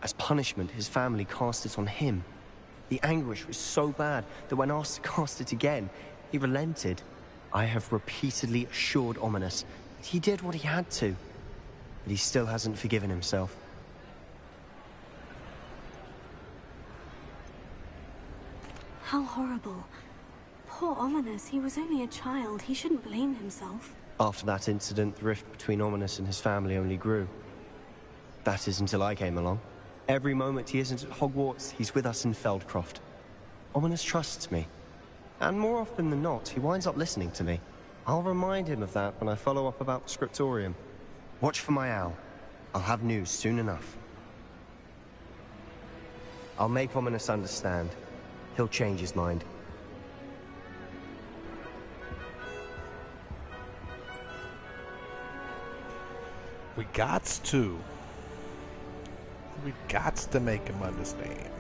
As punishment, his family cast it on him. The anguish was so bad that when asked to cast it again, he relented. I have repeatedly assured Ominous that he did what he had to, but he still hasn't forgiven himself. How horrible. Poor Ominous, he was only a child. He shouldn't blame himself. After that incident, the rift between Ominous and his family only grew. That is until I came along. Every moment he isn't at Hogwarts, he's with us in Feldcroft. Ominous trusts me. And more often than not, he winds up listening to me. I'll remind him of that when I follow up about the scriptorium. Watch for my owl. I'll have news soon enough. I'll make Ominous understand. He'll change his mind. We gots to. We gots to make him understand.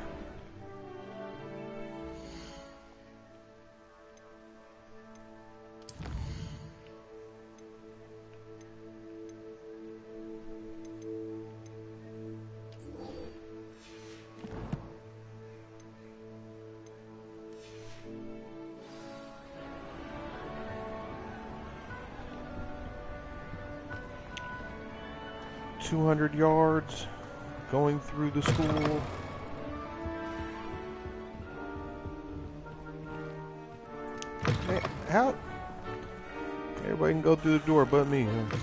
$200 yards going through the school. Man, how? Everybody can go through the door but me, huh?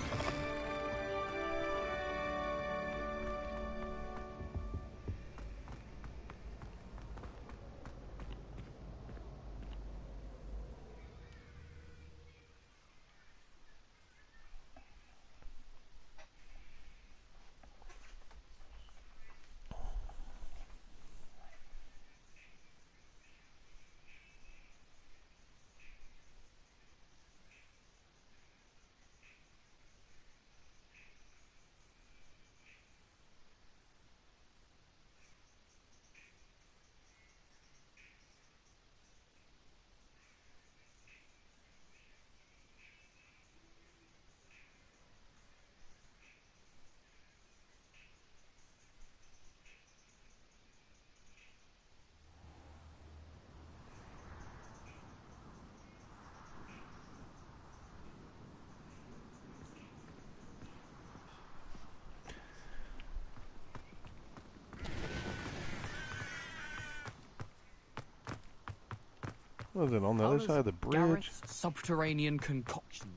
What is it, on the other side of the bridge? Garrett's subterranean concoctions.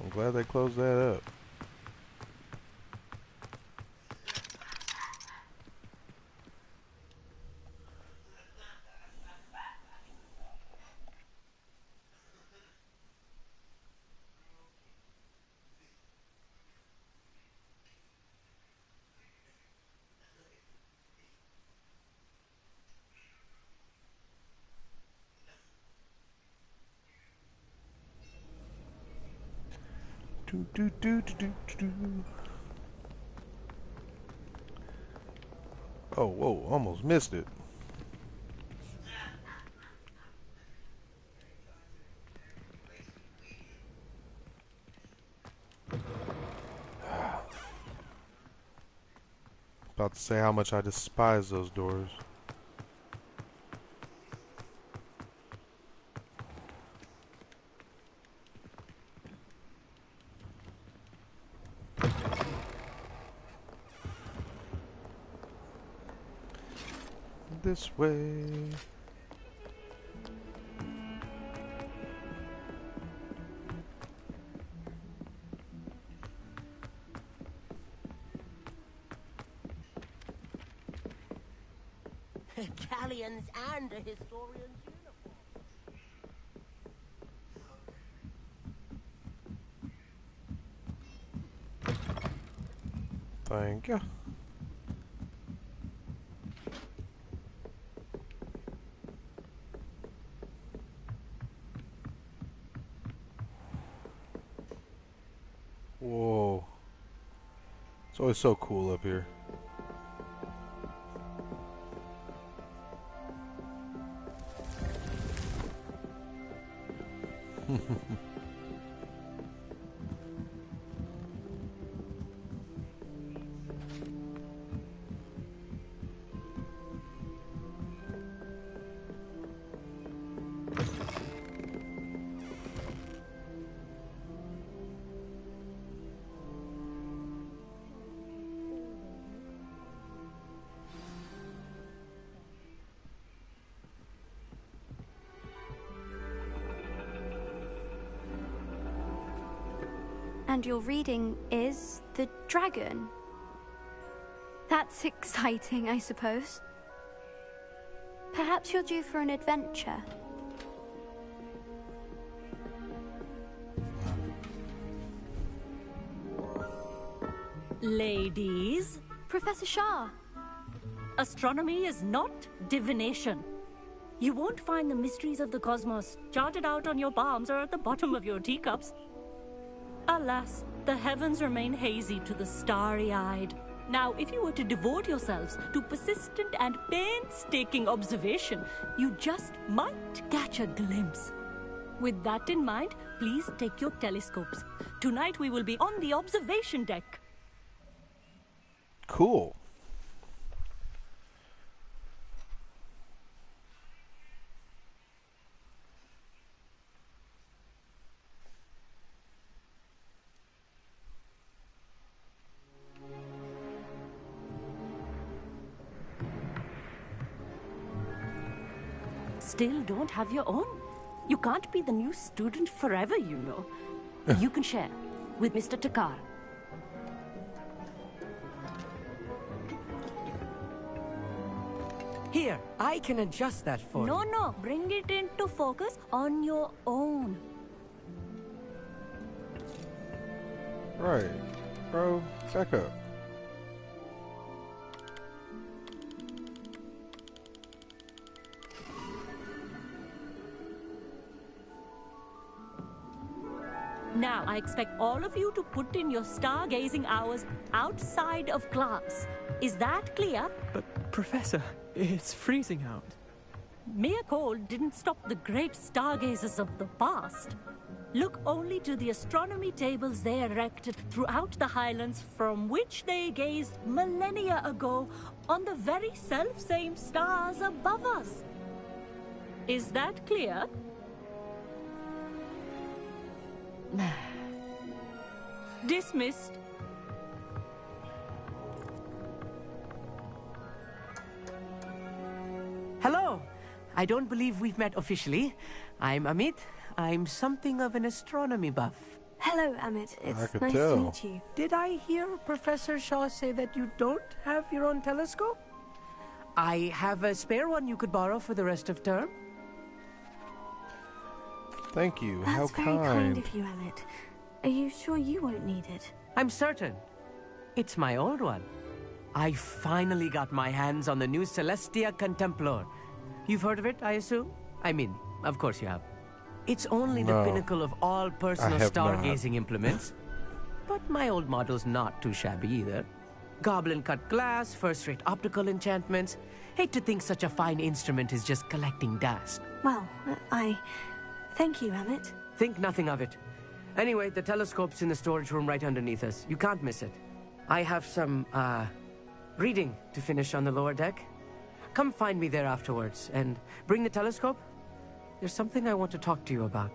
I'm glad they closed that up. Do, do, do, do, do, do. Oh, whoa, almost missed it. About to say how much I despise those doors. This way. Galleons and a historian's uniform. Thank you. Whoa. It's always so cool up here. And your reading is The Dragon. That's exciting, I suppose. Perhaps you're due for an adventure. Ladies, Professor Shah. astronomy is not divination. You won't find the mysteries of the cosmos charted out on your palms or at the bottom of your teacups. Alas, the heavens remain hazy to the starry-eyed. Now, if you were to devote yourselves to persistent and painstaking observation, you just might catch a glimpse. With that in mind, please take your telescopes. Tonight we will be on the observation deck. Cool. Still don't have your own? You can't be the new student forever, you know. You can share with Mr. Takar. Here, I can adjust that for you. No, bring it into focus on your own. Right. Bro, back up. Now, I expect all of you to put in your stargazing hours outside of class. Is that clear? But, Professor, it's freezing out. Mere cold didn't stop the great stargazers of the past. Look only to the astronomy tables they erected throughout the highlands from which they gazed millennia ago on the very self-same stars above us. Is that clear? Dismissed. Hello. I don't believe we've met officially. I'm Amit. I'm something of an astronomy buff. Hello, Amit. It's could nice tell. to meet you. Did I hear Professor Shaw say that you don't have your own telescope? I have a spare one you could borrow for the rest of term. Thank you. How That's very kind of you, Amit. Are you sure you won't need it? I'm certain. It's my old one. I finally got my hands on the new Celestia Contemplar. You've heard of it, I assume? I mean, of course you have. It's only the No, pinnacle of all personal I have stargazing implements. But my old model's not too shabby either. Goblin-cut glass, first-rate optical enchantments. Hate to think such a fine instrument is just collecting dust. Well, thank you, Amit. Think nothing of it. Anyway, the telescope's in the storage room right underneath us. You can't miss it. I have some, reading to finish on the lower deck. Come find me there afterwards, and bring the telescope. There's something I want to talk to you about.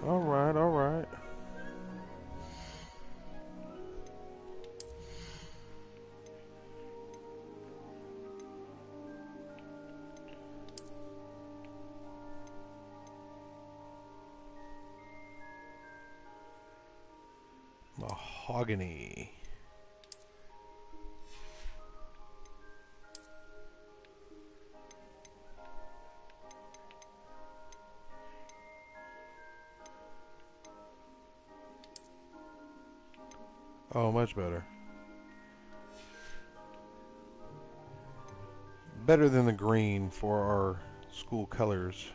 All right, all right. Mahogany. Oh, much better. Better than the green for our school colors.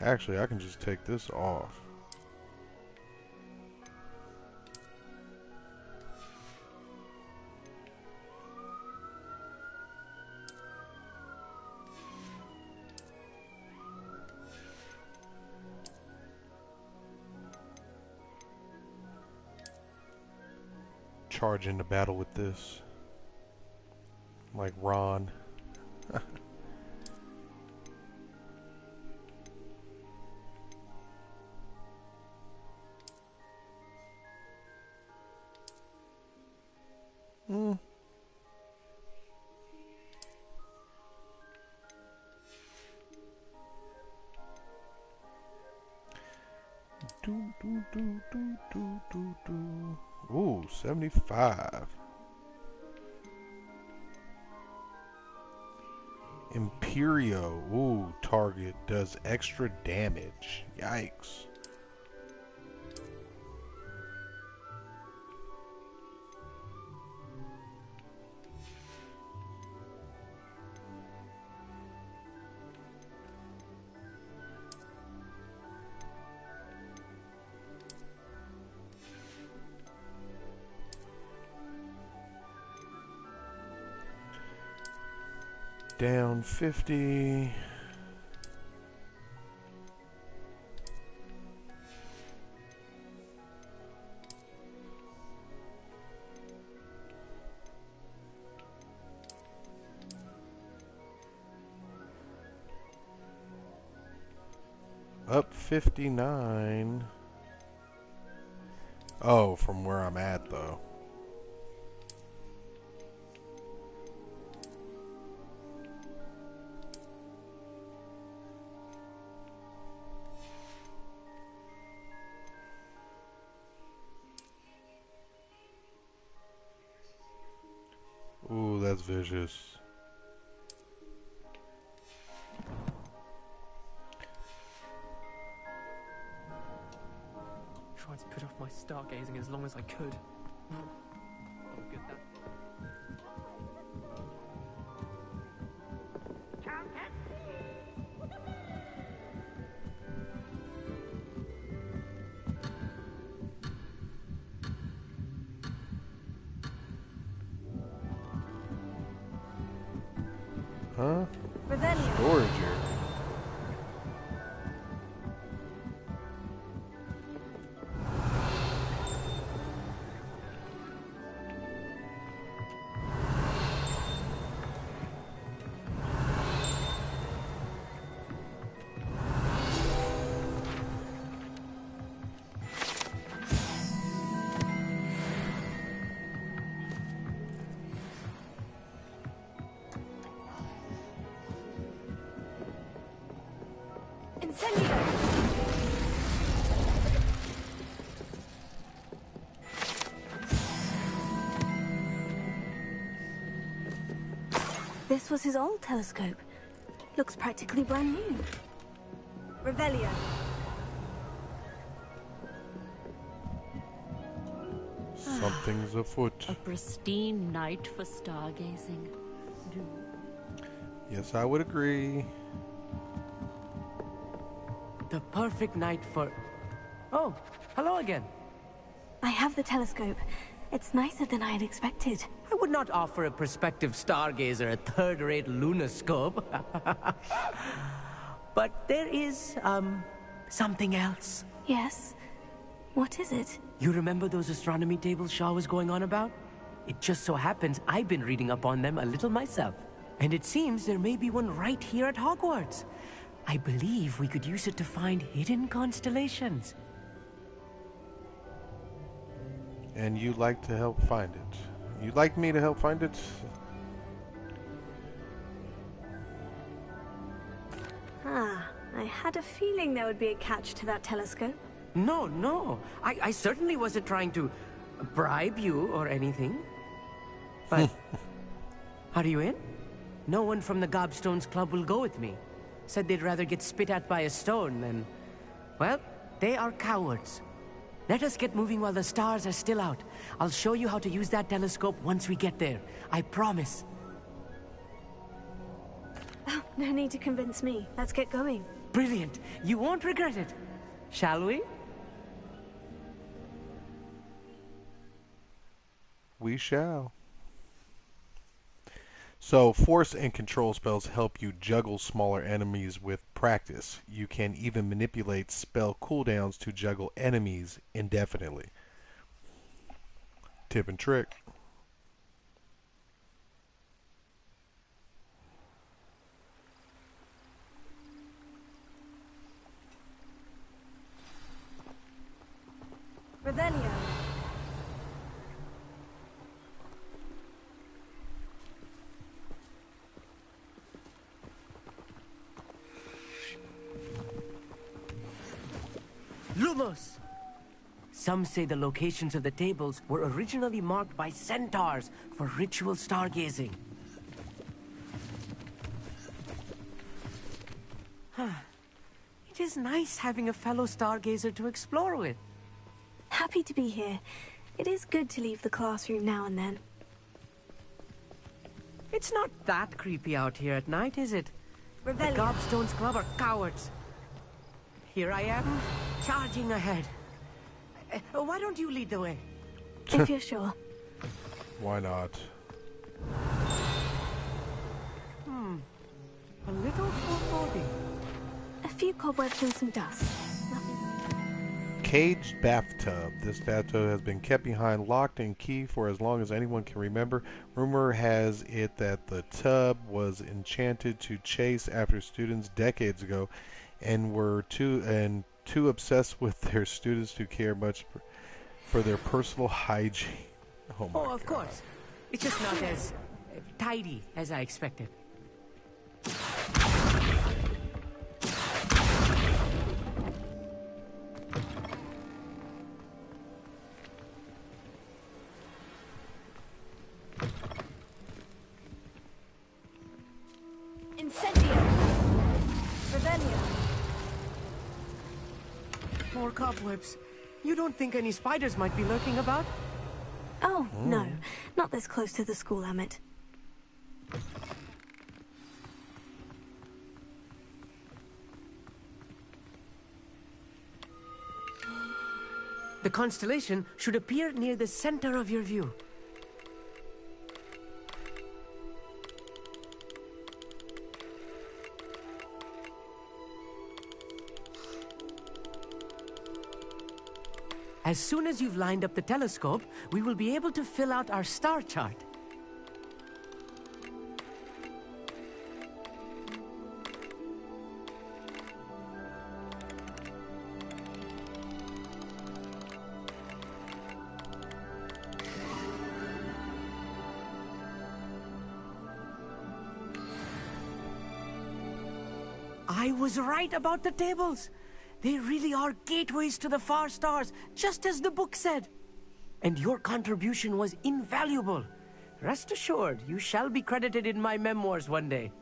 Actually, I can just take this off. Charge into battle with this. Like Ron. Ooh, 75. Imperio. Ooh, target does extra damage. Yikes. Down 50. Up 59. Oh, from where I'm at though. Ooh, that's vicious. Tried to put off my stargazing as long as I could. Oh, good that. huh? Revelio. Storage area. This was his old telescope. Looks practically brand new. Revelio. Something's afoot. A pristine night for stargazing. Yes, I would agree. The perfect night for... Oh, hello again. I have the telescope. It's nicer than I had expected. I would not offer a prospective stargazer a third-rate lunoscope. But there is, something else. Yes? What is it? You remember those astronomy tables Shaw was going on about? It just so happens I've been reading up on them a little myself. And it seems there may be one right here at Hogwarts. I believe we could use it to find hidden constellations. And you'd like to help find it. You'd like me to help find it? Ah, I had a feeling there would be a catch to that telescope. No. I certainly wasn't trying to bribe you or anything. But, are you in? No one from the Gobstones Club will go with me. Said they'd rather get spit at by a stone than... Well, they are cowards. Let us get moving while the stars are still out. I'll show you how to use that telescope once we get there. I promise. Oh, no need to convince me. Let's get going. Brilliant. You won't regret it. Shall we? We shall. So, force and control spells help you juggle smaller enemies with practice. You can even manipulate spell cooldowns to juggle enemies indefinitely. Tip and trick. Revelio. Lumos! Some say the locations of the tables were originally marked by centaurs for ritual stargazing. It is nice having a fellow stargazer to explore with. Happy to be here. It is good to leave the classroom now and then. It's not that creepy out here at night, is it? Revelio. The Gobstones Club are cowards. Here I am, charging ahead. Why don't you lead the way? If you're sure. Why not? A little foreboding. A few cobwebs and some dust. Caged bathtub. This bathtub has been kept behind locked and key for as long as anyone can remember. Rumor has it that the tub was enchanted to chase after students decades ago, and were too obsessed with their students to care much for their personal hygiene. Oh my God. Of course. It's just not as tidy as I expected. Incendio. Revelio. More cobwebs. You don't think any spiders might be lurking about? Oh, no. Not this close to the school, Emmett. The constellation should appear near the center of your view. As soon as you've lined up the telescope, we will be able to fill out our star chart. I was right about the tables. They really are gateways to the far stars, just as the book said. And your contribution was invaluable. Rest assured, you shall be credited in my memoirs one day.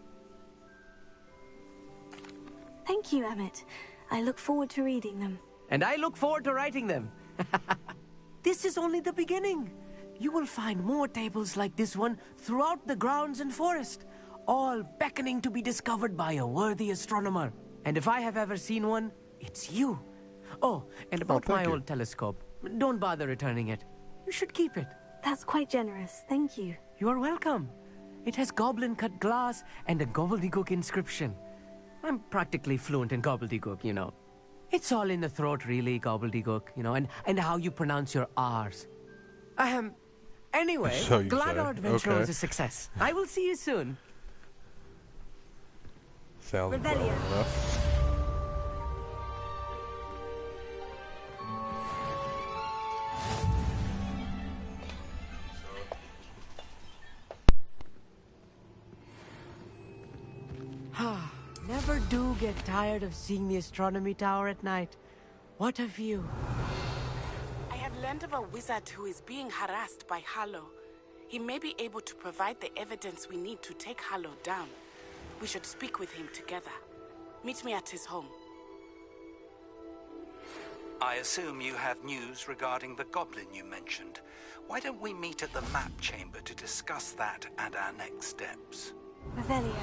Thank you, Emmett. I look forward to reading them. And I look forward to writing them. This is only the beginning. You will find more tables like this one throughout the grounds and forest, all beckoning to be discovered by a worthy astronomer. And if I have ever seen one, it's you. Oh, and about my old telescope. Don't bother returning it. You should keep it. That's quite generous. Thank you. You are welcome. It has goblin-cut glass and a gobbledygook inscription. I'm practically fluent in gobbledygook, you know. It's all in the throat, really, gobbledygook, you know, and how you pronounce your R's. Anyway, So you glad say. our adventure Okay. was a success. I will see you soon. Sounds well enough. Never do get tired of seeing the astronomy tower at night. What a view. I have learned of a wizard who is being harassed by Harlow. He may be able to provide the evidence we need to take Harlow down. We should speak with him together. Meet me at his home. I assume you have news regarding the goblin you mentioned. Why don't we meet at the map chamber to discuss that and our next steps? Revelio.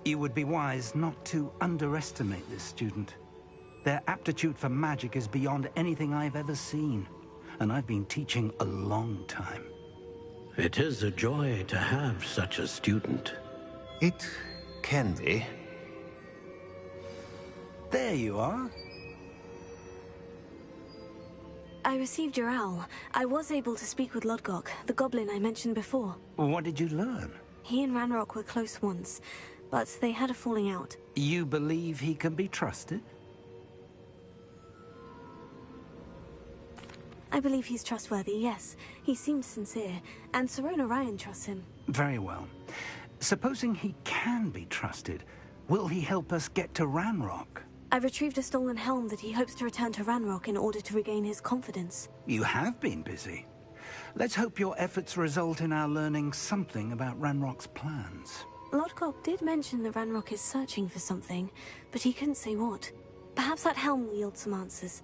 You would be wise not to underestimate this student. Their aptitude for magic is beyond anything I've ever seen, and I've been teaching a long time. It is a joy to have such a student. It can be. There you are. I received your owl. I was able to speak with Lodgok, the goblin I mentioned before. What did you learn? He and Ranrock were close once, but they had a falling out. You believe he can be trusted? I believe he's trustworthy, yes. He seems sincere, and Serona Ryan trusts him. Very well. Supposing he can be trusted, will he help us get to Ranrock? I retrieved a stolen helm that he hopes to return to Ranrock in order to regain his confidence. You have been busy. Let's hope your efforts result in our learning something about Ranrock's plans. Lodgok did mention that Ranrock is searching for something, but he couldn't say what. Perhaps that helm will yield some answers.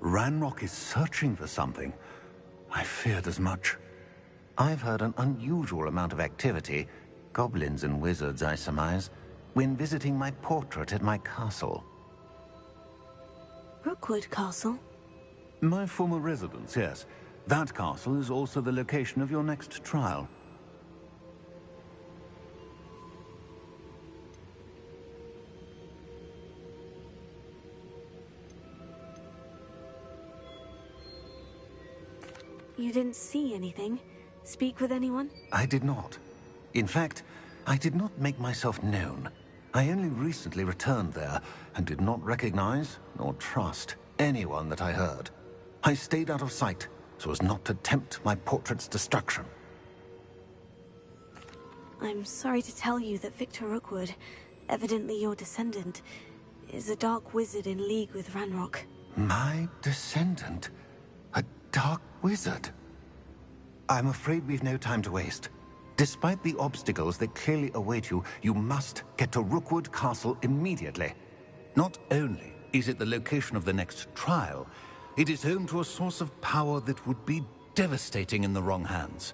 Ranrock is searching for something. I feared as much. I've heard an unusual amount of activity, goblins and wizards, I surmise, when visiting my portrait at my castle. Rookwood Castle? My former residence, yes. That castle is also the location of your next trial. You didn't see anything? Speak with anyone? I did not. In fact, I did not make myself known. I only recently returned there, and did not recognize, nor trust, anyone that I heard. I stayed out of sight, so as not to tempt my portrait's destruction. I'm sorry to tell you that Victor Rookwood, evidently your descendant, is a dark wizard in league with Ranrock. My descendant? A dark wizard? I'm afraid we've no time to waste. Despite the obstacles that clearly await you, you must get to Rookwood Castle immediately. Not only is it the location of the next trial, it is home to a source of power that would be devastating in the wrong hands.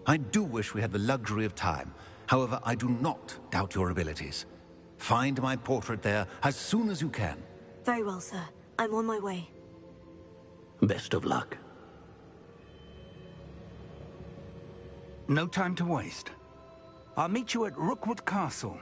I do wish we had the luxury of time. However, I do not doubt your abilities. Find my portrait there as soon as you can. Very well, sir. I'm on my way. Best of luck. No time to waste. I'll meet you at Rookwood Castle.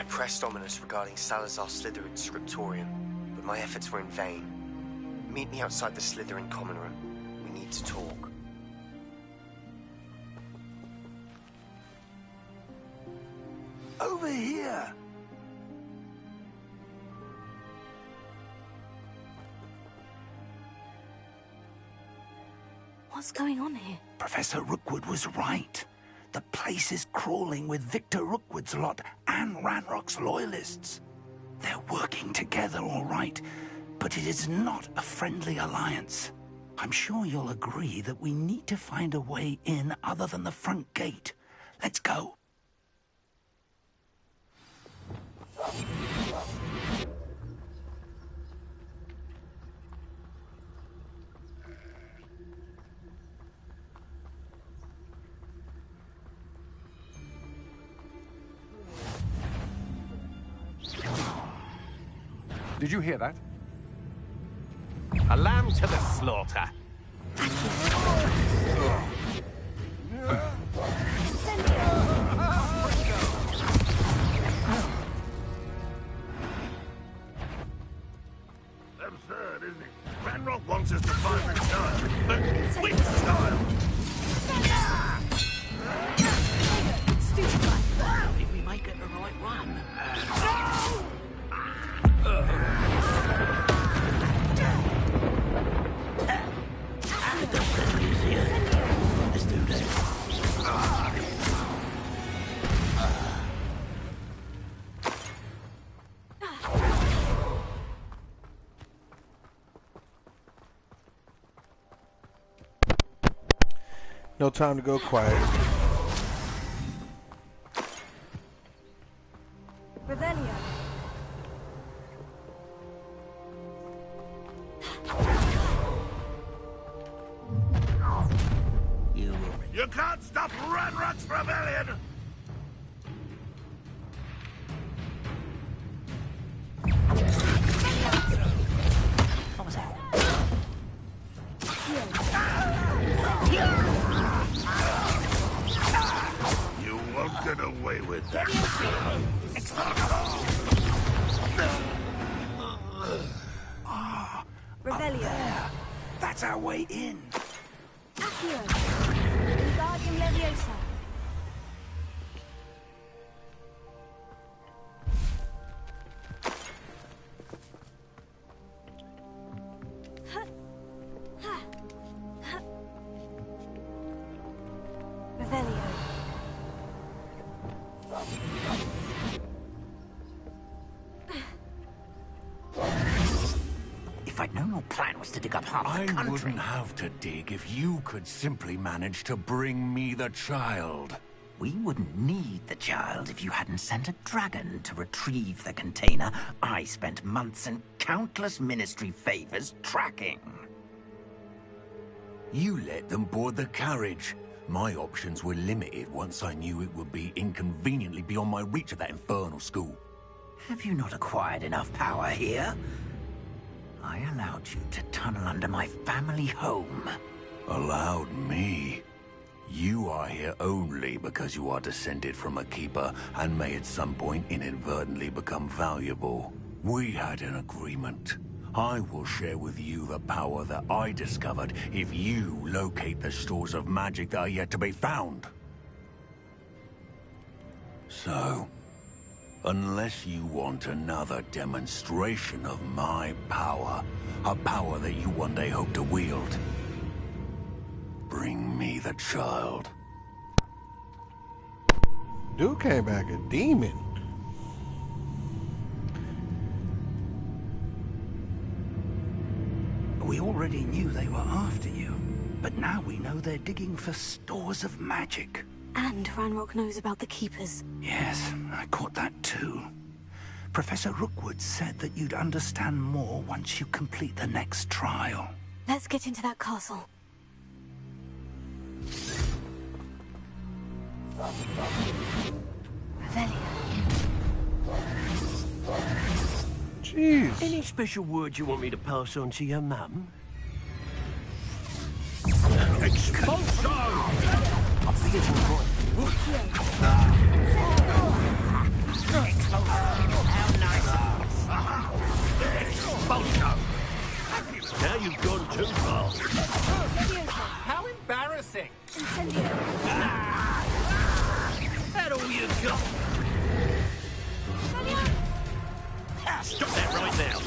pressed Ominous regarding Salazar Slytherin's scriptorium, but my efforts were in vain. Meet me outside the Slytherin common room. We need to talk. Over here! What's going on here? Professor Rookwood was right. The place is crawling with Victor Rookwood's lot and Ranrock's loyalists. They're working together, all right, but it is not a friendly alliance. I'm sure you'll agree that we need to find a way in other than the front gate. Let's go. Did you hear that? A lamb to the slaughter. Absurd, isn't it? Ranrock wants us to find the child, but which child? Did we make it the right one? Let's do that. No time to go quiet. Revelio. You can't stop Ranrock's rebellion! What was that? You won't get away with that. Revelio. That's our way in. Accio. Wingardium Leviosa. Revelio. If I'd known your plan was to dig up half the I country... wouldn't have to dig if you could simply manage to bring me the child. We wouldn't need the child if you hadn't sent a dragon to retrieve the container I spent months and countless ministry favors tracking. You let them board the carriage. My options were limited once I knew it would be inconveniently beyond my reach at that infernal school. Have you not acquired enough power here? I allowed you to tunnel under my family home. Allowed me? You are here only because you are descended from a keeper and may at some point inadvertently become valuable. We had an agreement. I will share with you the power that I discovered if you locate the stores of magic that are yet to be found. So, unless you want another demonstration of my power, a power that you one day hope to wield, bring me the child. Dude came back a demon. We already knew they were after you, but now we know they're digging for stores of magic. And Ranrock knows about the Keepers. Yes, I caught that too. Professor Rookwood said that you'd understand more once you complete the next trial. Let's get into that castle. Jeez. Any special words you want me to pass on to your mum? Expulso! Now you've gone too far. How embarrassing! That all you got? Stop that right now.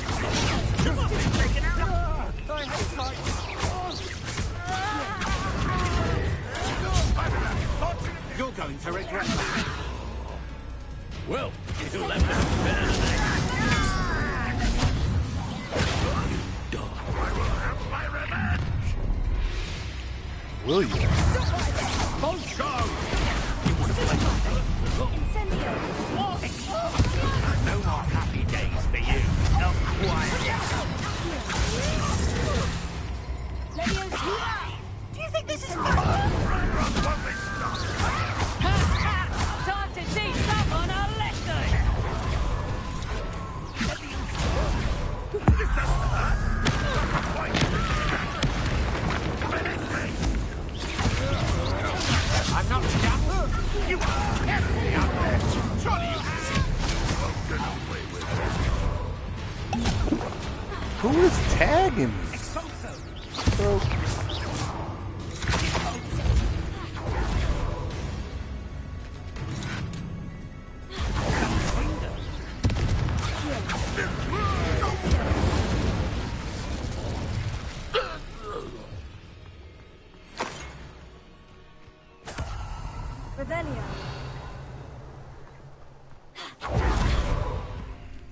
You're going to regret that. Well, you'll have to do better than that. Will you? No more happy days for you. Not quite yet. Do you think this is fun? Time to teach someone a lesson! I'm not done. You are carefully out there. Surely you won't get away with it. Who is tagging me? Bro.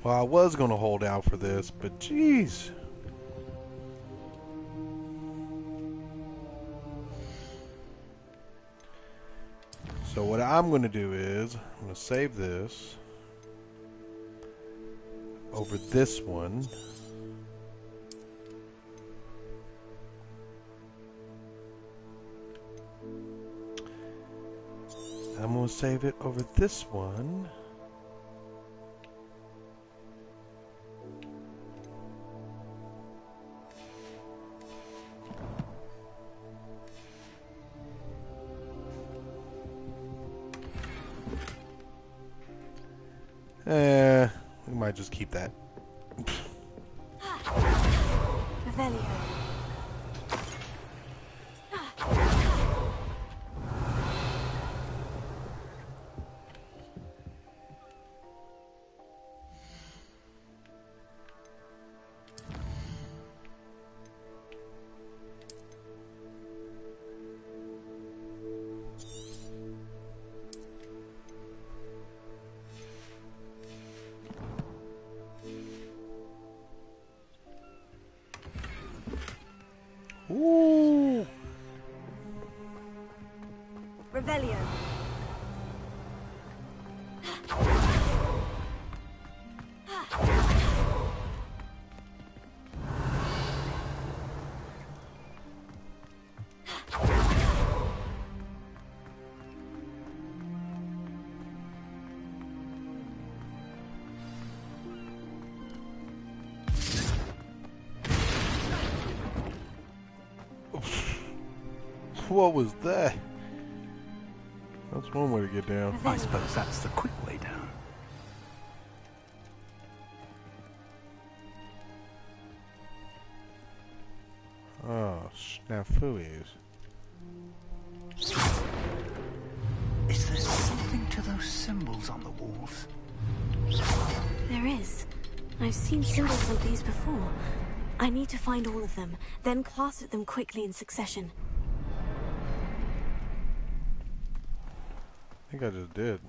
Well, I was going to hold out for this, but jeez. So what I'm going to do is, I'm going to save this over this one. I'm going to save it over this one. We might just keep that. Revelio. Ooh. Revelio. What was that? That's one way to get down. I suppose that's the quick way down. Oh, snafooies. Is there something to those symbols on the walls? There is. I've seen symbols like these before. I need to find all of them, then class at them quickly in succession. I think I just did.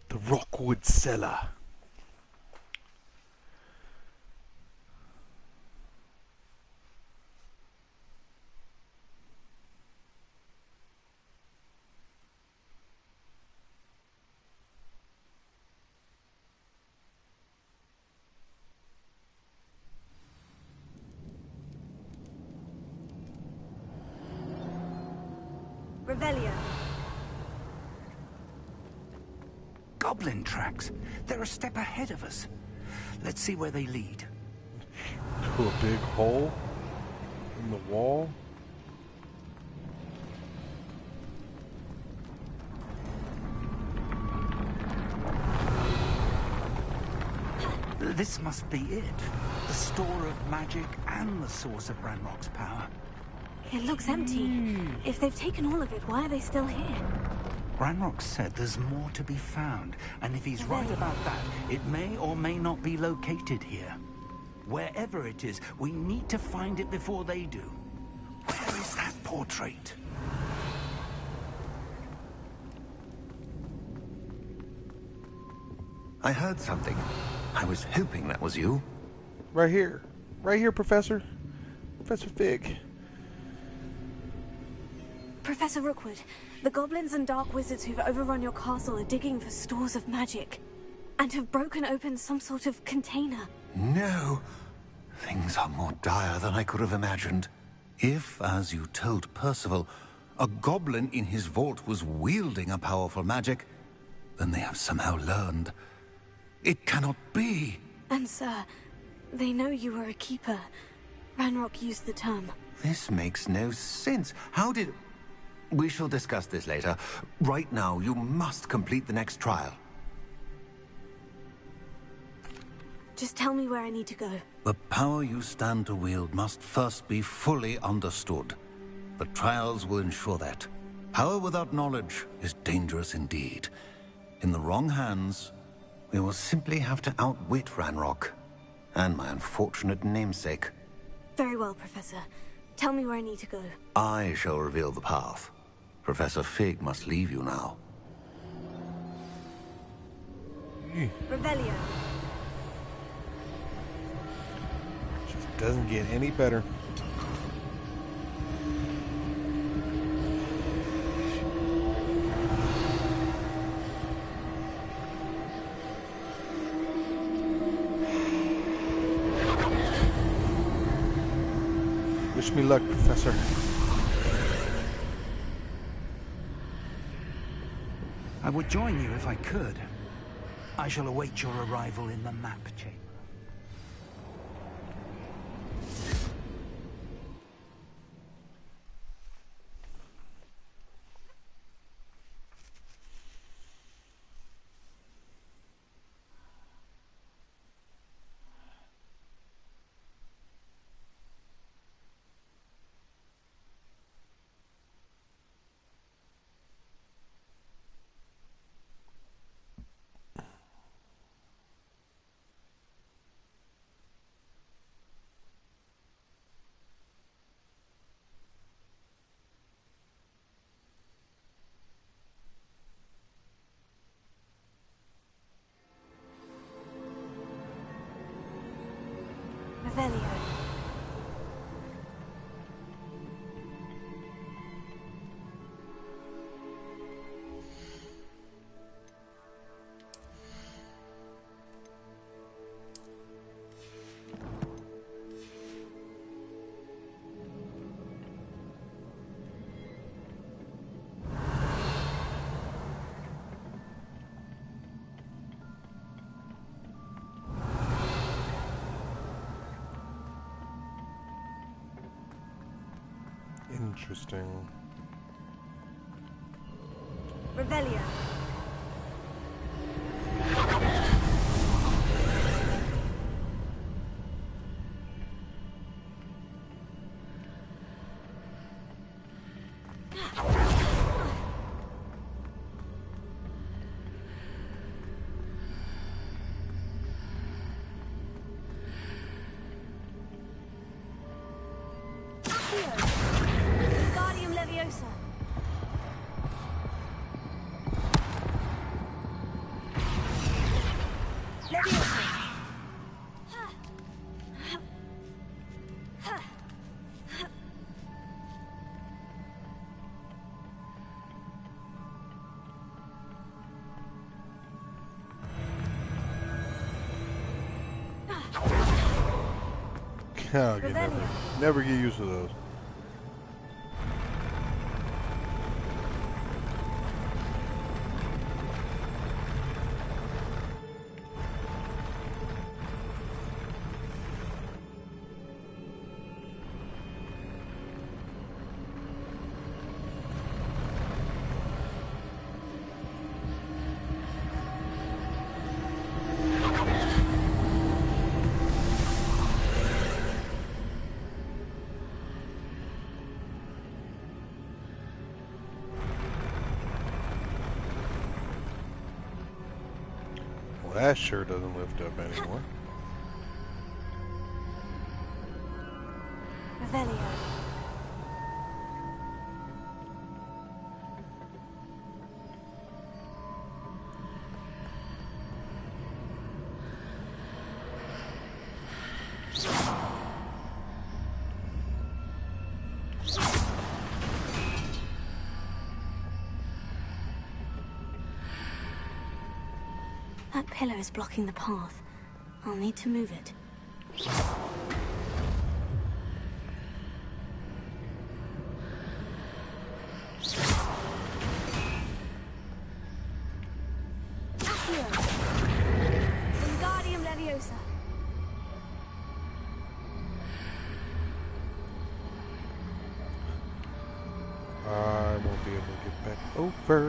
The Rockwood Cellar. Revelio. Goblin tracks. They're a step ahead of us. Let's see where they lead. To a big hole in the wall. This must be it. The store of magic and the source of Ranrock's power. It looks empty. If they've taken all of it, why are they still here? Ranrock said there's more to be found, and if he's right about that, it may or may not be located here. Wherever it is, we need to find it before they do. Where is that portrait? I heard something. I was hoping that was you. Right here. Right here, Professor. Professor Fig. Professor Rookwood, the goblins and dark wizards who've overrun your castle are digging for stores of magic and have broken open some sort of container. No. Things are more dire than I could have imagined. If, as you told Percival, a goblin in his vault was wielding a powerful magic, then they have somehow learned. It cannot be. And sir, they know you were a keeper. Ranrock used the term. This makes no sense. How did... We shall discuss this later. Right now, you must complete the next trial. Just tell me where I need to go. The power you stand to wield must first be fully understood. The trials will ensure that. Power without knowledge is dangerous indeed. In the wrong hands, we will simply have to outwit Ranrock and my unfortunate namesake. Very well, Professor. Tell me where I need to go. I shall reveal the path. Professor Fig must leave you now. Revelio. Just doesn't get any better. Wish me luck, Professor. I would join you if I could. I shall await your arrival in the map chamber. Revelio. Interesting. Revelio. Oh, never get used to those. that sure doesn't lift up anymore. Revelio. That pillar is blocking the path. I'll need to move it. Accio. Wingardium Leviosa. I won't be able to get back over.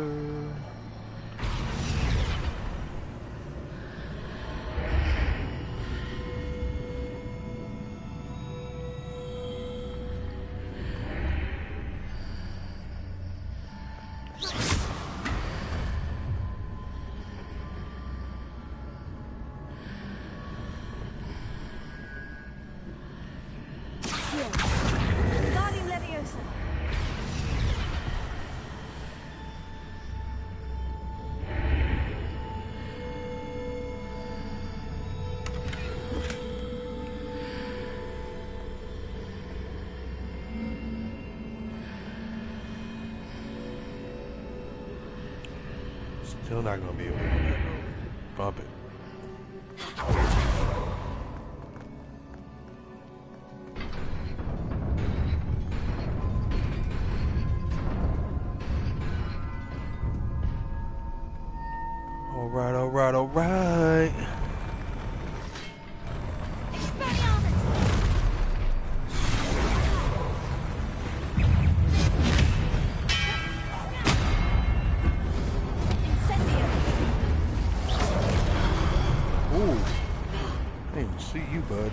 Wingardium Leviosa. Still not gonna be able to go back over. Bump it. Alright, alright, alright. Ooh. I didn't even see you, bud.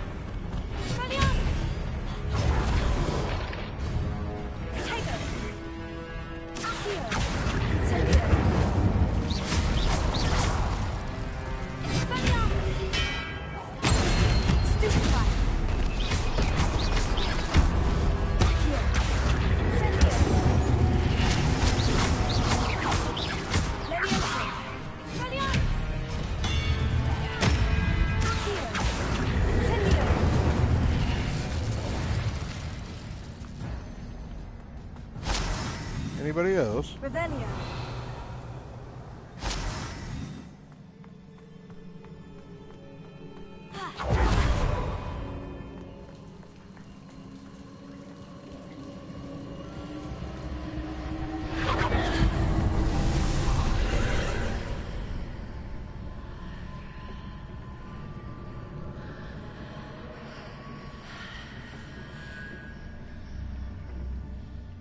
Anybody else? Revelio.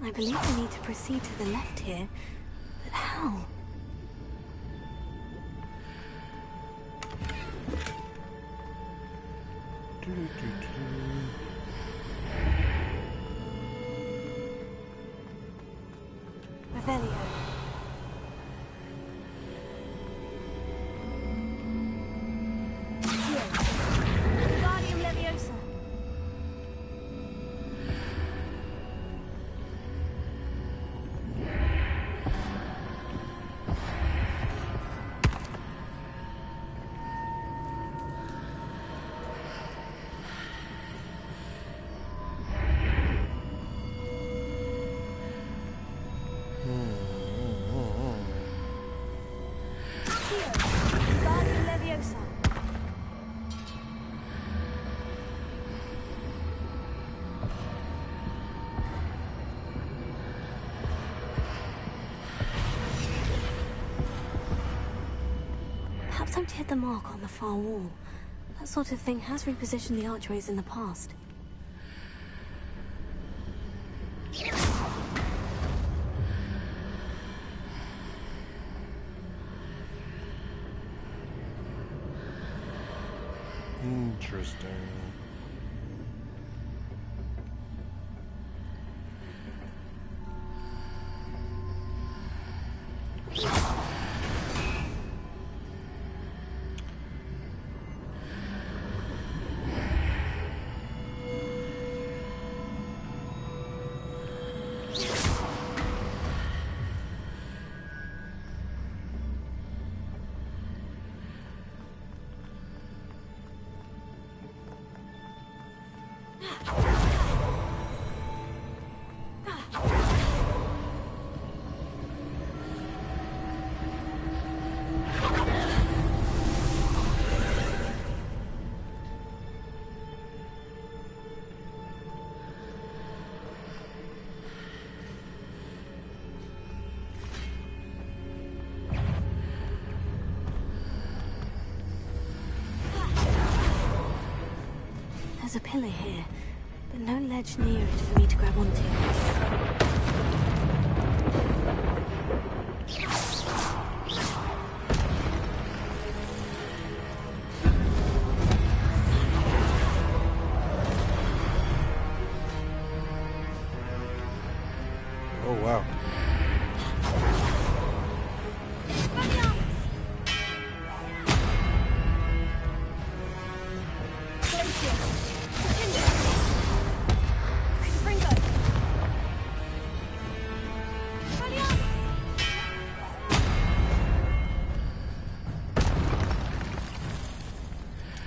I believe we need to proceed to the left here, but how? Revelio. Wingardium Leviosa. Wingardium Leviosa. Perhaps I'm to hit the mark on the far wall. That sort of thing has repositioned the archways in the past. Interesting. There's a pillar here, but no ledge near it for me to grab onto. Oh, wow.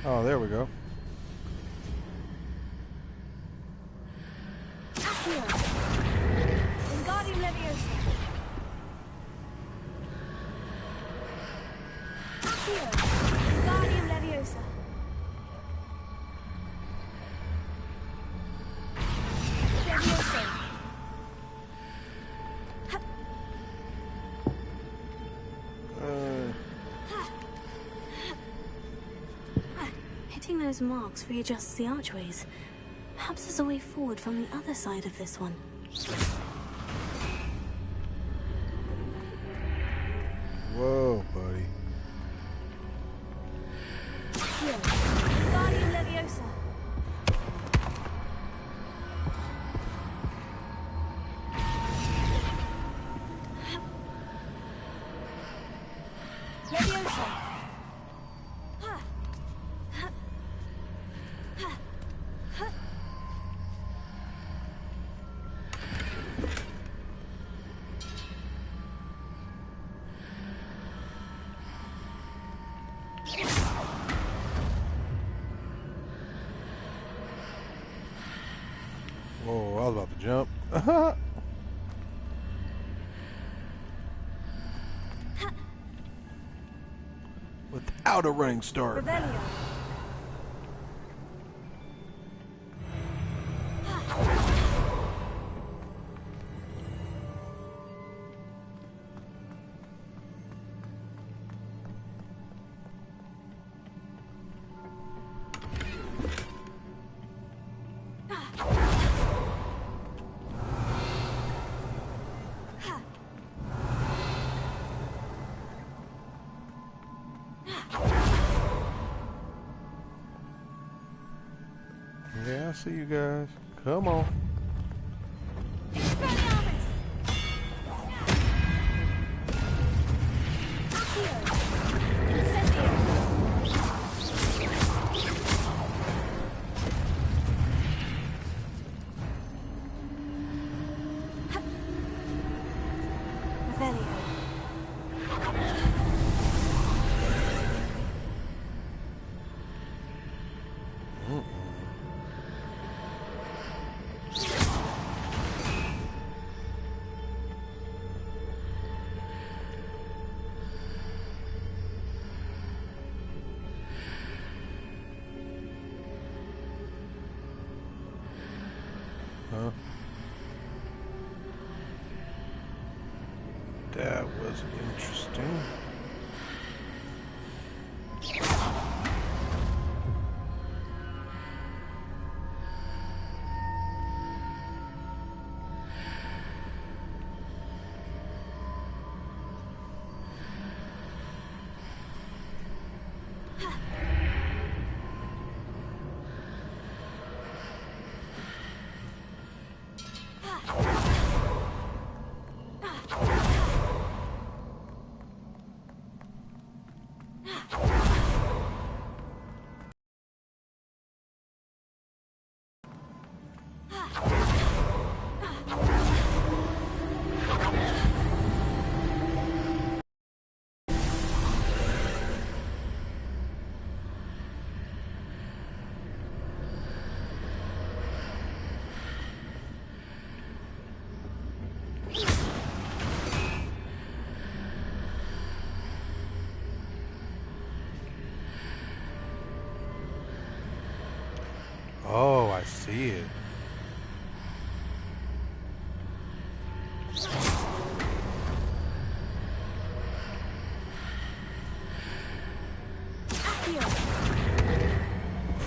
Oh, there we go. Wingardium Leviosa. Wingardium Leviosa. Leviosa. Hitting those marks readjusts the archways. Perhaps there's a way forward from the other side of this one. Whoa, buddy. Wingardium Leviosa. Leviosa. Whoa, I was about to jump. Without a running start. Revelio. Yeah, I see you guys. Come on. Huh? That was interesting. Oh, I see it.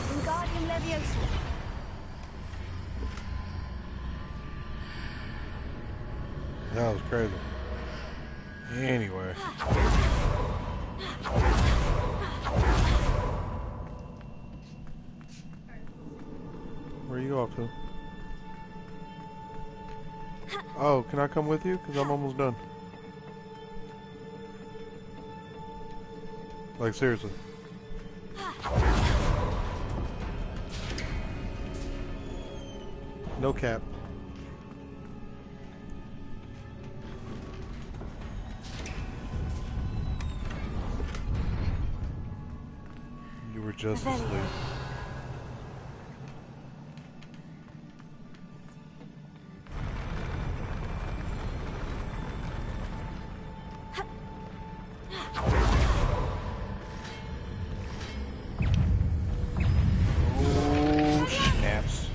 Wingardium Leviosa. That was crazy. Anyway. Where are you off to? Oh, can I come with you? Because I'm almost done. Like, seriously. No cap. You were just asleep. Oh, snaps.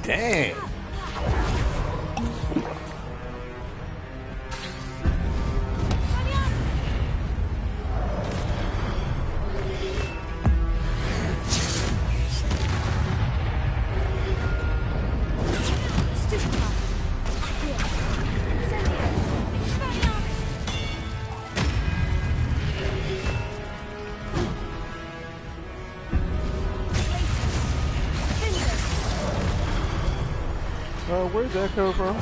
Dang. Where'd that come from?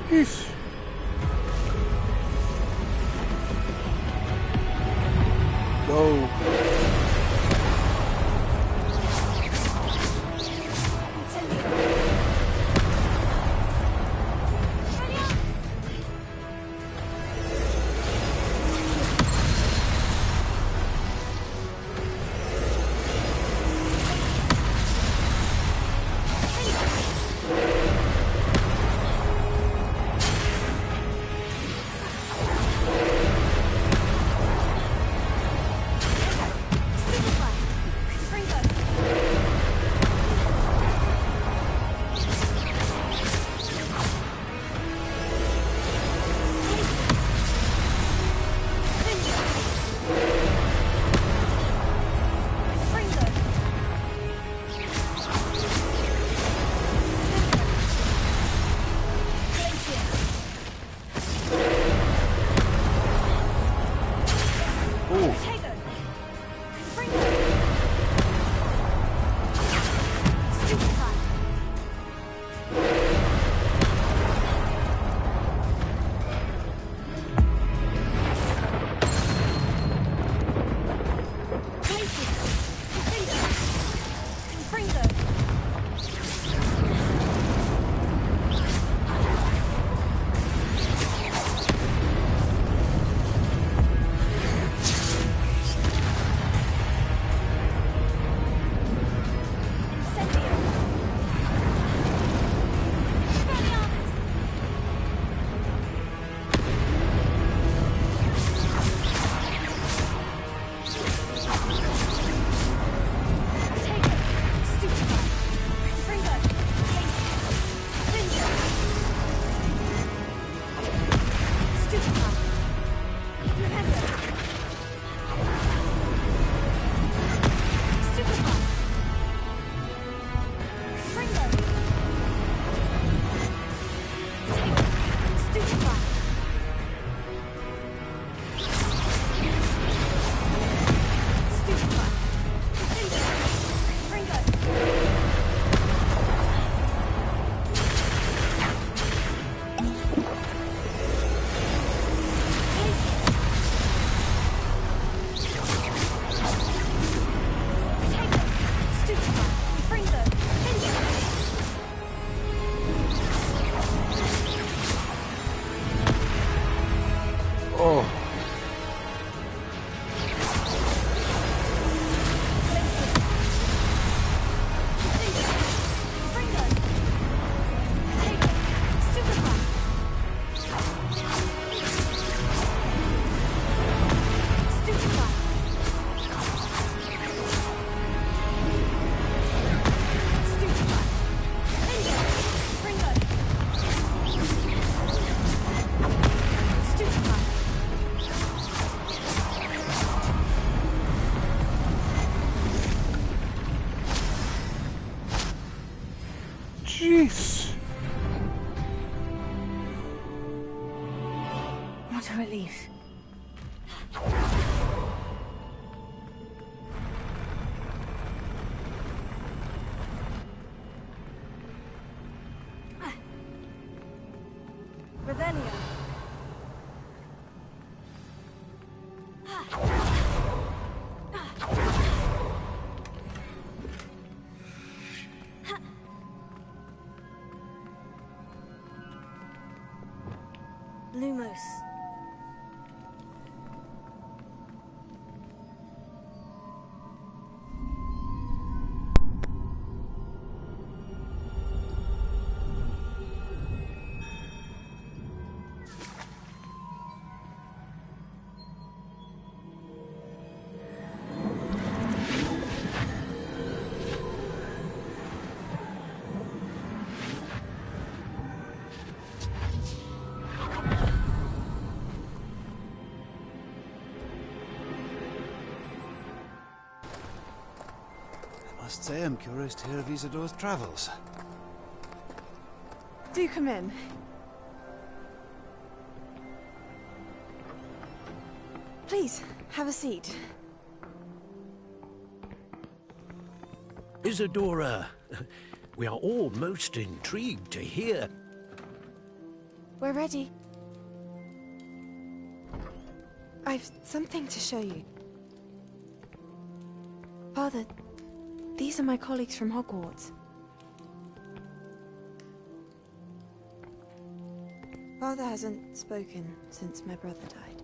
Jeez. No. Jeez. What a relief. Revelio. Lumos. I must say I'm curious to hear of Isidore's travels. Do come in. Please, have a seat. Isadora, we are all most intrigued to hear. We're ready. I've something to show you. Father, these are my colleagues from Hogwarts. Father hasn't spoken since my brother died.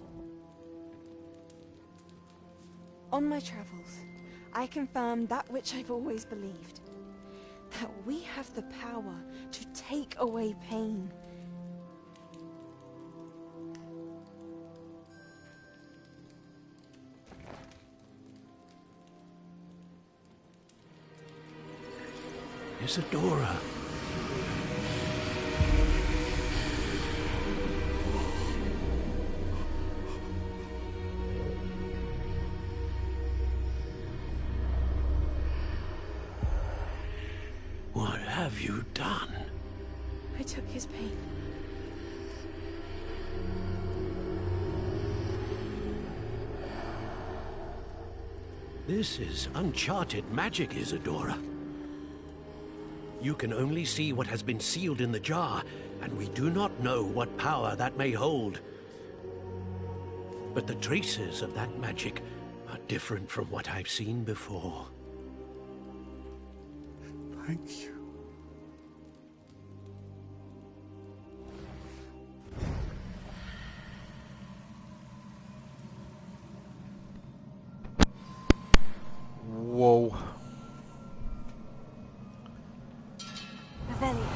On my travels, I confirmed that which I've always believed. That we have the power to take away pain. Isadora. What have you done? I took his pain. This is uncharted magic, Isadora. You can only see what has been sealed in the jar, and we do not know what power that may hold. But the traces of that magic are different from what I've seen before. Thank you. Whoa. Revelio.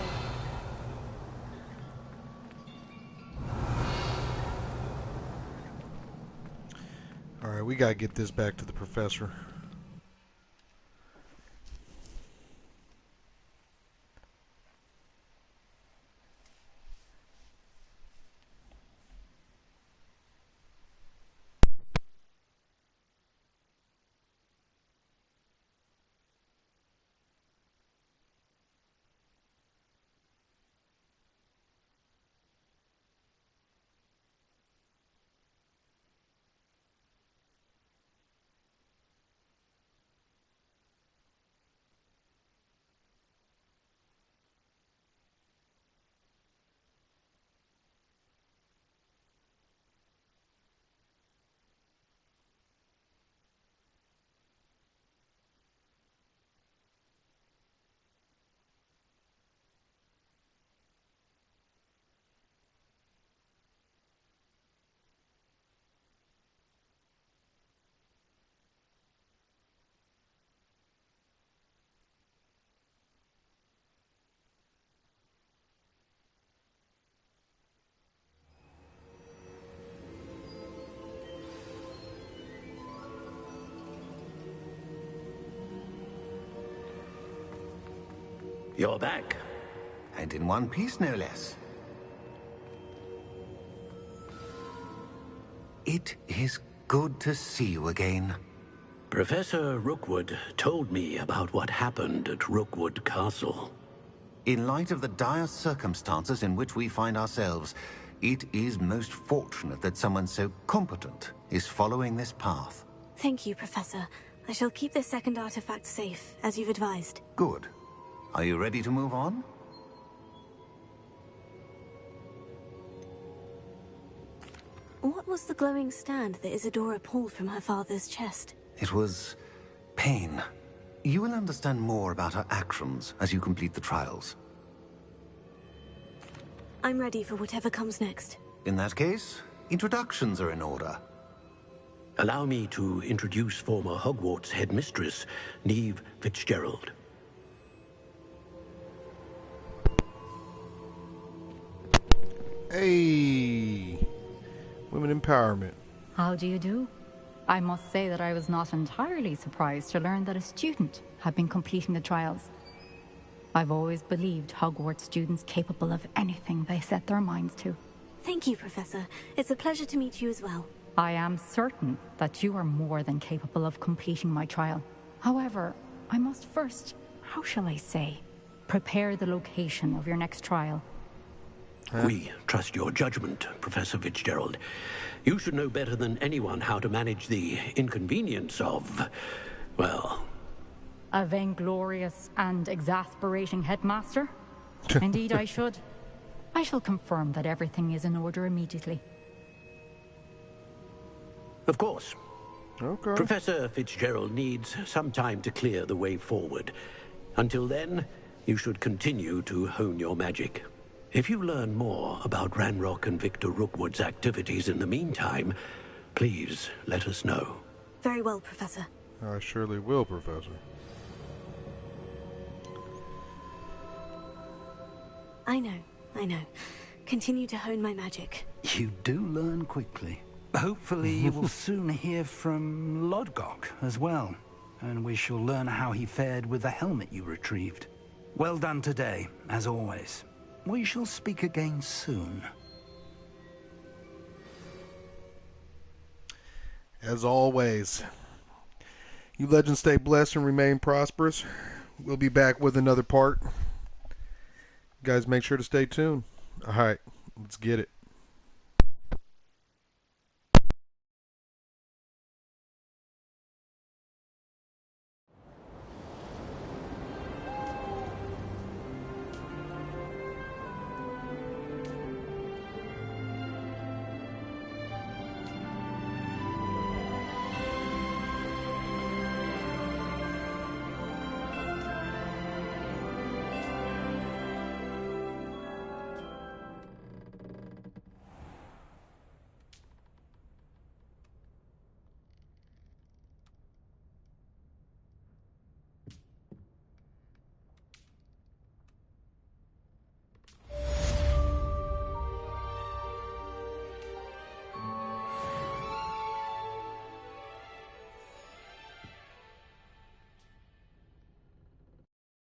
All right, we gotta get this back to the professor. You're back. And in one piece, no less. It is good to see you again. Professor Rookwood told me about what happened at Rookwood Castle. In light of the dire circumstances in which we find ourselves, it is most fortunate that someone so competent is following this path. Thank you, Professor. I shall keep this second artifact safe, as you've advised. Good. Are you ready to move on? What was the glowing stand that Isadora pulled from her father's chest? It was pain. You will understand more about her actions as you complete the trials. I'm ready for whatever comes next. In that case, introductions are in order. Allow me to introduce former Hogwarts headmistress, Neve Fitzgerald. Hey! Women empowerment. How do you do? I must say that I was not entirely surprised to learn that a student had been completing the trials. I've always believed Hogwarts students capable of anything they set their minds to. Thank you, Professor. It's a pleasure to meet you as well. I am certain that you are more than capable of completing my trial. However, I must first, how shall I say, prepare the location of your next trial. We trust your judgment, Professor Fitzgerald. You should know better than anyone how to manage the inconvenience of, well... A vainglorious and exasperating headmaster? Indeed I should. I shall confirm that everything is in order immediately. Of course. Okay. Professor Fitzgerald needs some time to clear the way forward. Until then, you should continue to hone your magic. If you learn more about Ranrock and Victor Rookwood's activities in the meantime, please let us know. Very well, Professor. I surely will, Professor. I know. Continue to hone my magic. You do learn quickly. Hopefully you will soon hear from Lodgok as well, and we shall learn how he fared with the helmet you retrieved. Well done today, as always. We shall speak again soon. As always, you legends stay blessed and remain prosperous. We'll be back with another part. You guys make sure to stay tuned. All right, let's get it.